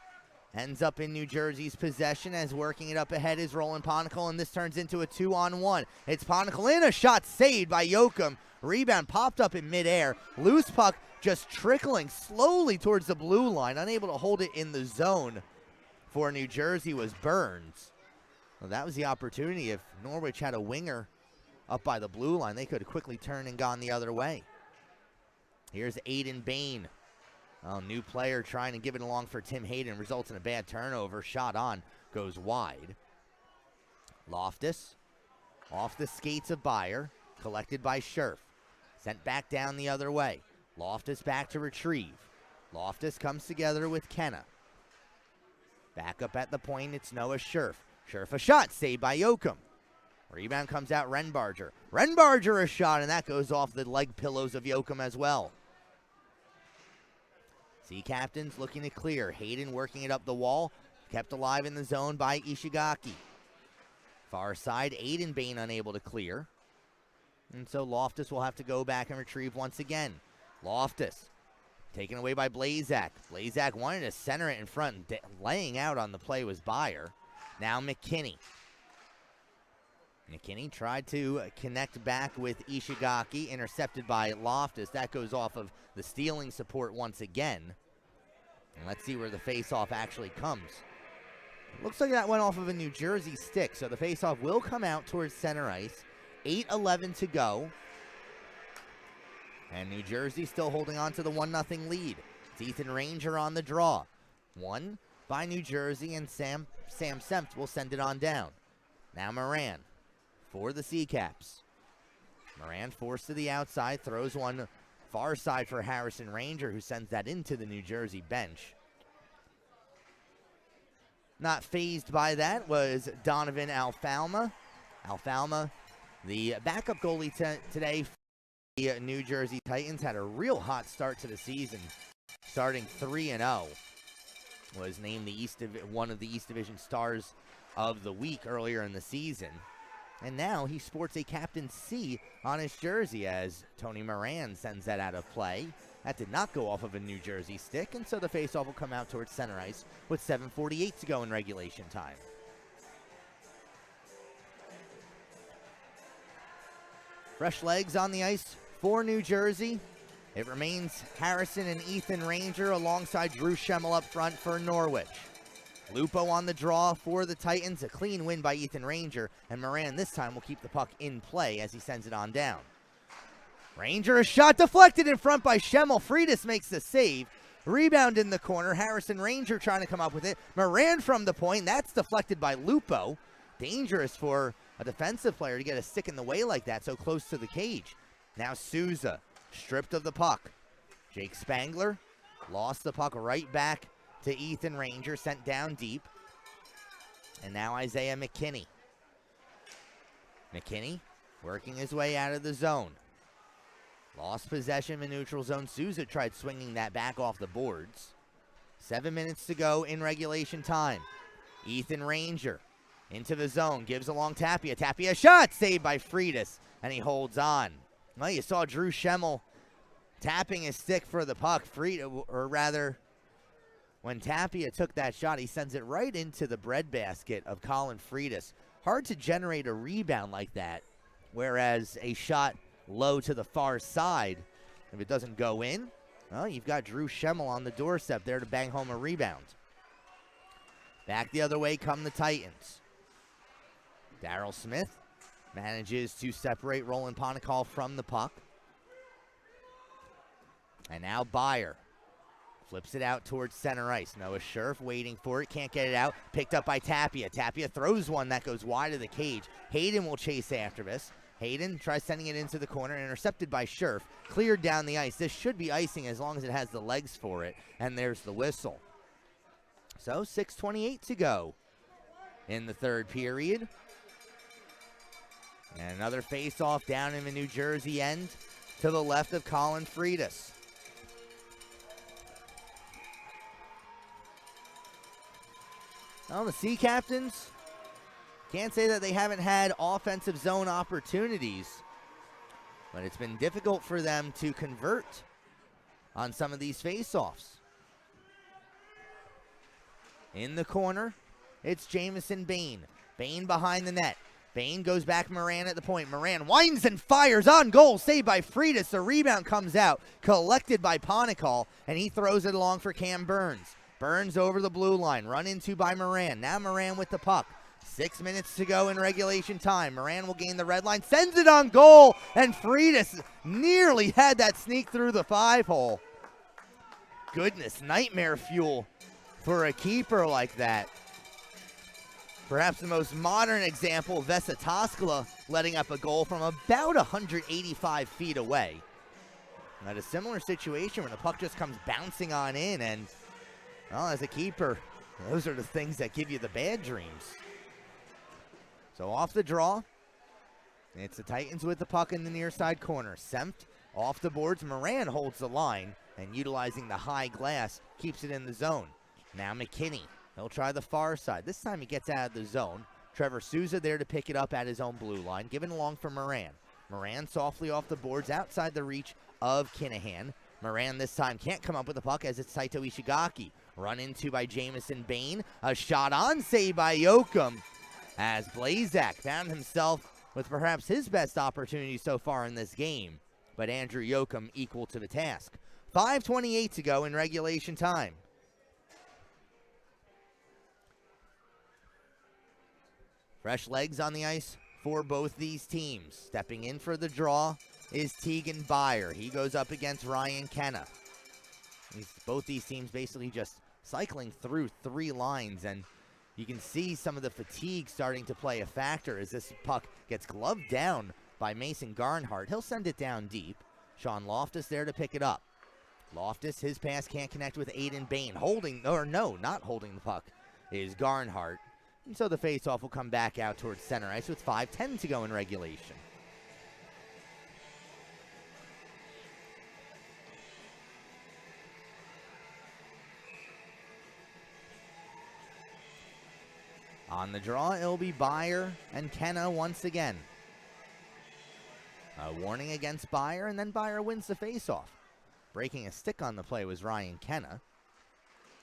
ends up in New Jersey's possession as working it up ahead is Roland Ponicall, and this turns into a 2-on-1. It's Ponicall in, a shot saved by Yoakum. Rebound popped up in midair. Loose puck just trickling slowly towards the blue line. Unable to hold it in the zone for New Jersey was Burns. Well, that was the opportunity. If Norwich had a winger up by the blue line, they could have quickly turned and gone the other way. Here's Aiden Bain. Oh, new player trying to give it along for Tim Hayden. Results in a bad turnover. Shot on. Goes wide. Loftus. Off the skates of Byer. Collected by Scherf. Sent back down the other way. Loftus back to retrieve. Loftus comes together with Kenna. Back up at the point, it's Noah Scherf. Scherf a shot, saved by Yoakum. Rebound comes out, Renbarger. Renbarger a shot, and that goes off the leg pillows of Yoakum as well. Sea Captains looking to clear. Hayden working it up the wall. Kept alive in the zone by Ishigaki. Far side, Aiden Bain unable to clear. And so Loftus will have to go back and retrieve once again. Loftus taken away by Blazak. Blazak wanted to center it in front. Laying out on the play was Byer. Now McKinney. McKinney tried to connect back with Ishigaki. Intercepted by Loftus. That goes off of the stealing support once again. And let's see where the face-off actually comes. Looks like that went off of a New Jersey stick. So the face-off will come out towards center ice. 8:11 to go. And New Jersey still holding on to the 1-0 lead. It's Ethan Ranger on the draw. One by New Jersey, and Sam Sempt will send it on down. Now Moran for the Sea Caps. Moran forced to the outside, throws one far side for Harrison Ranger, who sends that into the New Jersey bench. Not fazed by that was Donovan Alfalma. Alfalma, the backup goalie today for the New Jersey Titans, had a real hot start to the season, starting 3-0. Was named one of the East Division Stars of the Week earlier in the season. And now he sports a Captain C on his jersey as Tony Moran sends that out of play. That did not go off of a New Jersey stick, and so the faceoff will come out towards center ice with 7:48 to go in regulation time. Fresh legs on the ice for New Jersey. It remains Harrison and Ethan Ranger alongside Drew Schemmel up front for Norwich. Lupo on the draw for the Titans. A clean win by Ethan Ranger, and Moran this time will keep the puck in play as he sends it on down. Ranger, a shot deflected in front by Schemmel. Freitas makes the save. Rebound in the corner. Harrison Ranger trying to come up with it. Moran from the point. That's deflected by Lupo. Dangerous for a defensive player to get a stick in the way like that, so close to the cage. Now Souza, stripped of the puck. Jake Spangler lost the puck right back to Ethan Ranger, sent down deep. And now Isaiah McKinney. McKinney working his way out of the zone. Lost possession in neutral zone. Souza tried swinging that back off the boards. 7 minutes to go in regulation time. Ethan Ranger into the zone, gives along Tapia. Tapia shot, saved by Freitas, and he holds on. Well, you saw Drew Schemmel tapping his stick for the puck. When Tapia took that shot, he sends it right into the breadbasket of Colin Freitas. Hard to generate a rebound like that, whereas a shot low to the far side, if it doesn't go in, well, you've got Drew Schemmel on the doorstep there to bang home a rebound. Back the other way come the Titans. Daryl Smith manages to separate Roland Ponakal from the puck. And now Byer flips it out towards center ice. Noah Scherf waiting for it, can't get it out. Picked up by Tapia. Tapia throws one that goes wide of the cage. Hayden will chase after this. Hayden tries sending it into the corner, intercepted by Scherf. Cleared down the ice. This should be icing as long as it has the legs for it. And there's the whistle. So 6:28 to go in the third period. And another face-off down in the New Jersey end to the left of Colin Freitas. Well, the Sea Captains, can't say that they haven't had offensive zone opportunities, but it's been difficult for them to convert on some of these face-offs. In the corner, it's Jamison Bain. Bain behind the net. Bain goes back Moran at the point. Moran winds and fires on goal. Saved by Freitas. The rebound comes out. Collected by Ponakal, and he throws it along for Cam Burns. Burns over the blue line. Run into by Moran. Now Moran with the puck. 6 minutes to go in regulation time. Moran will gain the red line. Sends it on goal, and Freitas nearly had that sneak through the 5-hole. Goodness, nightmare fuel for a keeper like that. Perhaps the most modern example, Vesa Toskala letting up a goal from about 185 feet away. And at a similar situation where the puck just comes bouncing on in, and, well, as a keeper, Those are the things that give you the bad dreams. So off the draw, it's the Titans with the puck in the near side corner. Sempt off the boards. Moran holds the line, and utilizing the high glass, keeps it in the zone. Now McKinney, he'll try the far side. This time he gets out of the zone. Trevor Souza there to pick it up at his own blue line, given along for Moran. Moran softly off the boards, outside the reach of Kinahan. Moran this time can't come up with the puck as it's Saito Ishigaki. Run into by Jamison Bain. A shot on, save by Yoakum, as Blazak found himself with perhaps his best opportunity so far in this game. But Andrew Yoakum equal to the task. 5:28 to go in regulation time. Fresh legs on the ice for both these teams. Stepping in for the draw is Tegan Beyer. He goes up against Ryan Kenna. Both these teams basically just cycling through 3 lines, and you can see some of the fatigue starting to play a factor as this puck gets gloved down by Mason Garnhart. He'll send it down deep. Sean Loftus there to pick it up. Loftus, his pass can't connect with Aiden Bain. Not holding the puck is Garnhart. And so the faceoff will come back out towards center ice with 5:10 to go in regulation. On the draw, it'll be Beyer and Kenna once again. A warning against Beyer, and then Beyer wins the faceoff. Breaking a stick on the play was Ryan Kenna.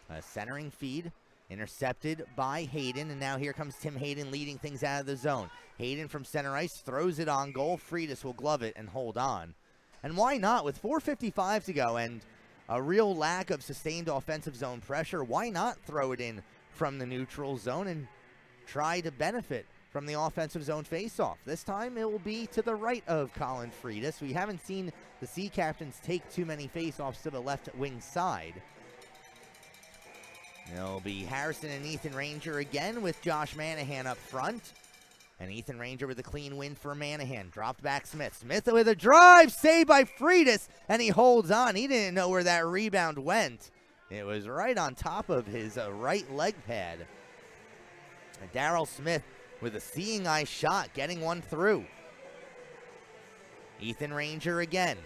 A centering feed. Intercepted by Hayden, and now here comes Tim Hayden leading things out of the zone. Hayden from center ice throws it on goal. Freitas will glove it and hold on. And why not? With 4:55 to go and a real lack of sustained offensive zone pressure, why not throw it in from the neutral zone and try to benefit from the offensive zone faceoff? This time it will be to the right of Colin Freitas. We haven't seen the Sea Captains take too many faceoffs to the left wing side. It'll be Harrison and Ethan Ranger again with Josh Manahan up front. And Ethan Ranger with a clean win for Manahan. Dropped back Smith. Smith with a drive, saved by Freitas, and he holds on. He didn't know where that rebound went. It was right on top of his right leg pad. And Darryl Smith with a seeing eye shot, getting one through. Ethan Ranger again.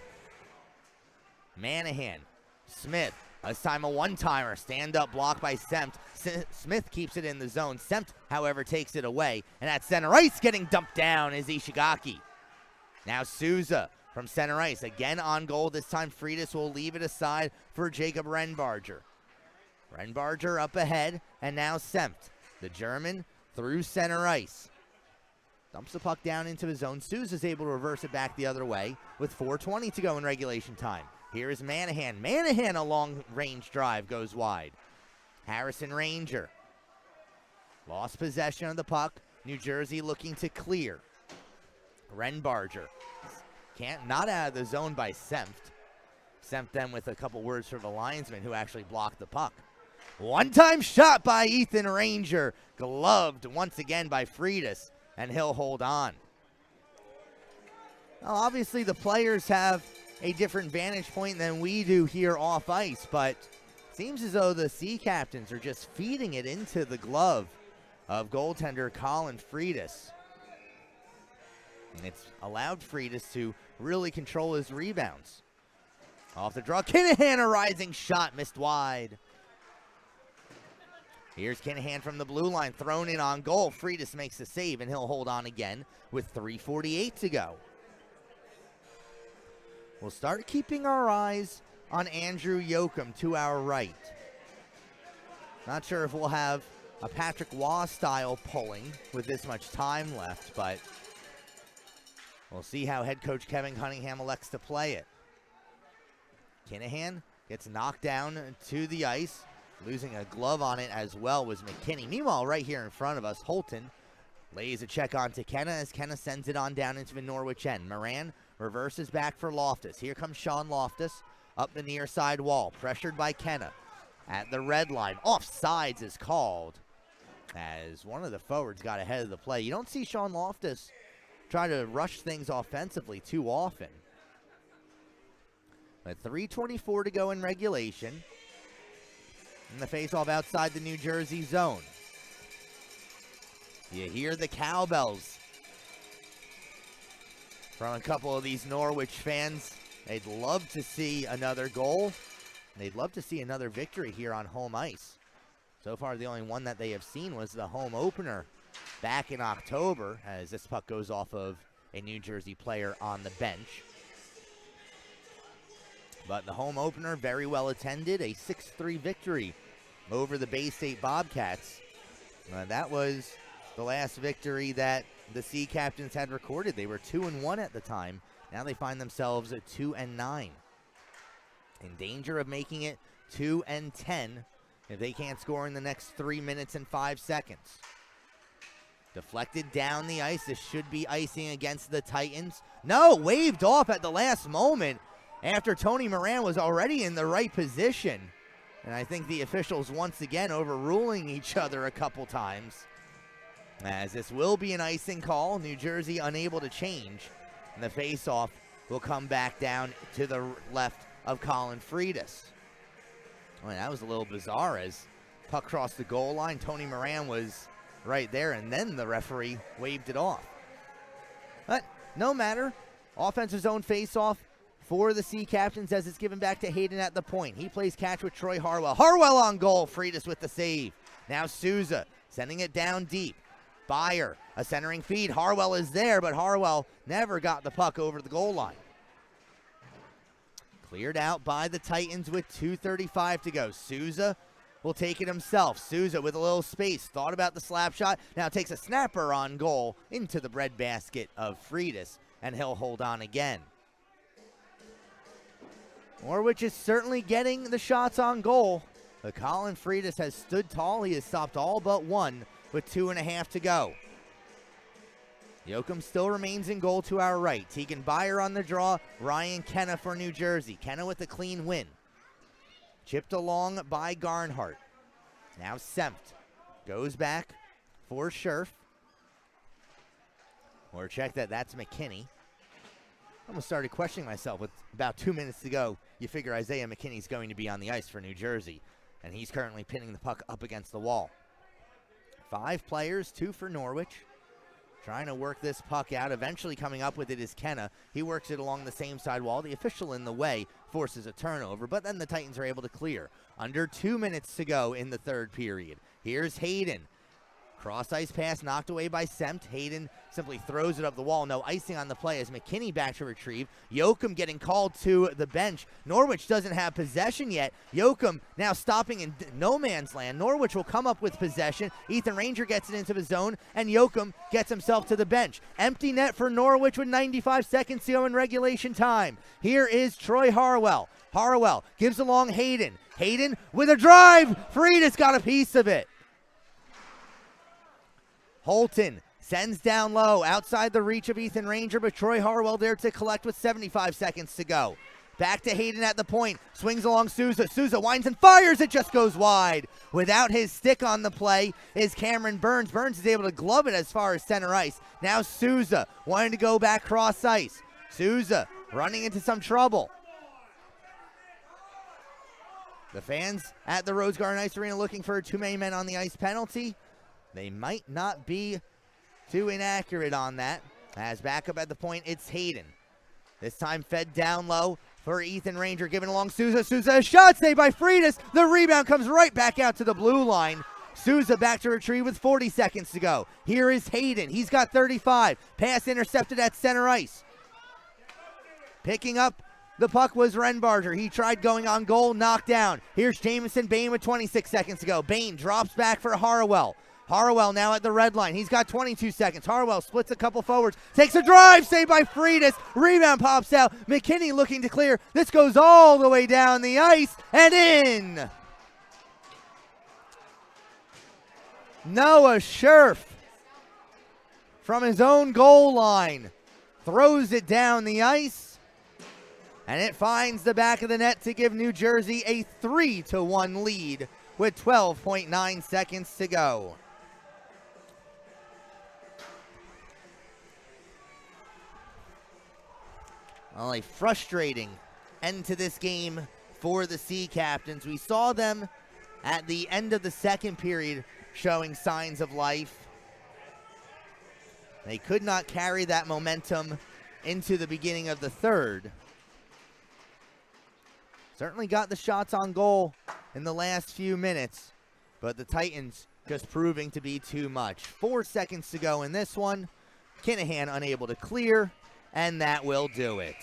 Manahan. Smith. This time a one-timer. Stand-up block by Sempt. Smith keeps it in the zone. Sempt, however, takes it away. And at center ice, getting dumped down is Ishigaki. Now Souza from center ice. Again on goal. This time Freitas will leave it aside for Jacob Renbarger. Renbarger up ahead. And now Sempt. The German through center ice. Dumps the puck down into his zone. Souza's able to reverse it back the other way with 4:20 to go in regulation time. Here is Manahan. Manahan, a long-range drive, goes wide. Harrison Ranger. Lost possession of the puck. New Jersey looking to clear. Renbarger. Not out of the zone by Sempt. Sempt then with a couple words for the linesman who actually blocked the puck. One-time shot by Ethan Ranger. Gloved once again by Freitas, and he'll hold on. Now, obviously, the players have a different vantage point than we do here off ice, but it seems as though the Sea Captains are just feeding it into the glove of goaltender Colin Freitas. And it's allowed Freitas to really control his rebounds. Off the draw, Kinahan, a rising shot, missed wide. Here's Kinahan from the blue line, thrown in on goal. Freitas makes the save, and he'll hold on again with 3:48 to go. We'll start keeping our eyes on Andrew Yoakum to our right. Not sure if we'll have a Patrick Waugh style pulling with this much time left, but we'll see how head coach Kevin Cunningham elects to play it. Kinahan gets knocked down to the ice. Losing a glove on it as well was McKinney. Meanwhile, right here in front of us, Holton lays a check on to Kenna as Kenna sends it on down into the Norwich end. Moran reverses back for Loftus. Here comes Sean Loftus up the near side wall. Pressured by Kenna at the red line. Offsides is called as one of the forwards got ahead of the play. You don't see Sean Loftus try to rush things offensively too often. But 3:24 to go in regulation. in the faceoff outside the New Jersey zone. You hear the cowbells from a couple of these Norwich fans. They'd love to see another goal. They'd love to see another victory here on home ice. So far, the only one that they have seen was the home opener back in October, as this puck goes off of a New Jersey player on the bench. But the home opener, very well attended, a 6-3 victory over the Bay State Bobcats. That was the last victory that the Sea Captains had recorded. They were 2-1 at the time. Now they find themselves at 2-9. In danger of making it 2-10 if they can't score in the next 3 minutes and 5 seconds. Deflected down the ice. This should be icing against the Titans. No, waved off at the last moment after Tony Moran was already in the right position. And I think the officials once again overruling each other a couple times. As this will be an icing call. New Jersey unable to change. And the faceoff will come back down to the left of Colin Freitas. Well, that was a little bizarre as puck crossed the goal line. Tony Moran was right there, and then the referee waved it off. But no matter. Offensive zone faceoff for the Sea Captains as it's given back to Hayden at the point. He plays catch with Troy Harwell. Harwell on goal. Freitas with the save. Now Souza sending it down deep. Byer, a centering feed. Harwell is there, but Harwell never got the puck over the goal line. Cleared out by the Titans with 2:35 to go. Souza will take it himself. Souza with a little space. Thought about the slap shot. Now takes a snapper on goal into the breadbasket of Freitas, and he'll hold on again. Norwich is certainly getting the shots on goal. But Colin Freitas has stood tall. He has stopped all but one with 2.5 to go. Yoakum still remains in goal to our right. Tegan Byer on the draw. Ryan Kenna for New Jersey. Kenna with a clean win. Chipped along by Garnhart. Now Sempt goes back for Scherf. Or check that, that's McKinney. Almost started questioning myself with about 2 minutes to go. You figure Isaiah McKinney's going to be on the ice for New Jersey. And he's currently pinning the puck up against the wall. 5 players, 2 for Norwich. Trying to work this puck out. Eventually coming up with it is Kenna. He works it along the same side wall. The official in the way forces a turnover, but then the Titans are able to clear. Under 2 minutes to go in the third period. Here's Hayden. Cross ice pass knocked away by Sempt. Hayden simply throws it up the wall. No icing on the play as McKinney back to retrieve. Yoakum getting called to the bench. Norwich doesn't have possession yet. Yoakum now stopping in no man's land. Norwich will come up with possession. Ethan Ranger gets it into the zone, and Yoakum gets himself to the bench. Empty net for Norwich with 95 seconds to go in regulation time. Here is Troy Harwell. Harwell gives along Hayden. Hayden with a drive. Freitas got a piece of it. Holton sends down low, outside the reach of Ethan Ranger, but Troy Harwell there to collect with 75 seconds to go. Back to Hayden at the point, swings along Souza. Souza winds and fires, it just goes wide. Without his stick on the play is Cameron Burns. Burns is able to glove it as far as center ice. Now Souza wanting to go back cross ice. Souza running into some trouble. The fans at the Rose Garden Ice Arena looking for too many men on the ice penalty. They might not be too inaccurate on that. As backup at the point, it's Hayden. This time fed down low for Ethan Ranger, giving along Souza. Souza, a shot saved by Freitas. The rebound comes right back out to the blue line. Souza back to retrieve with 40 seconds to go. Here is Hayden. He's got 35. Pass intercepted at center ice. Picking up the puck was Renbarger. He tried going on goal, knocked down. Here's Jamison Bain with 26 seconds to go. Bain drops back for Harwell. Harwell now at the red line. He's got 22 seconds. Harwell splits a couple forwards. Takes a drive. Saved by Freitas. Rebound pops out. McKinney looking to clear. This goes all the way down the ice and in. Noah Scherf from his own goal line throws it down the ice. And it finds the back of the net to give New Jersey a 3-1 lead with 12.9 seconds to go. Well, a frustrating end to this game for the Sea Captains. We saw them at the end of the second period showing signs of life. They could not carry that momentum into the beginning of the third. Certainly got the shots on goal in the last few minutes, but the Titans just proving to be too much. 4 seconds to go in this one. Kinahan unable to clear, and that will do it.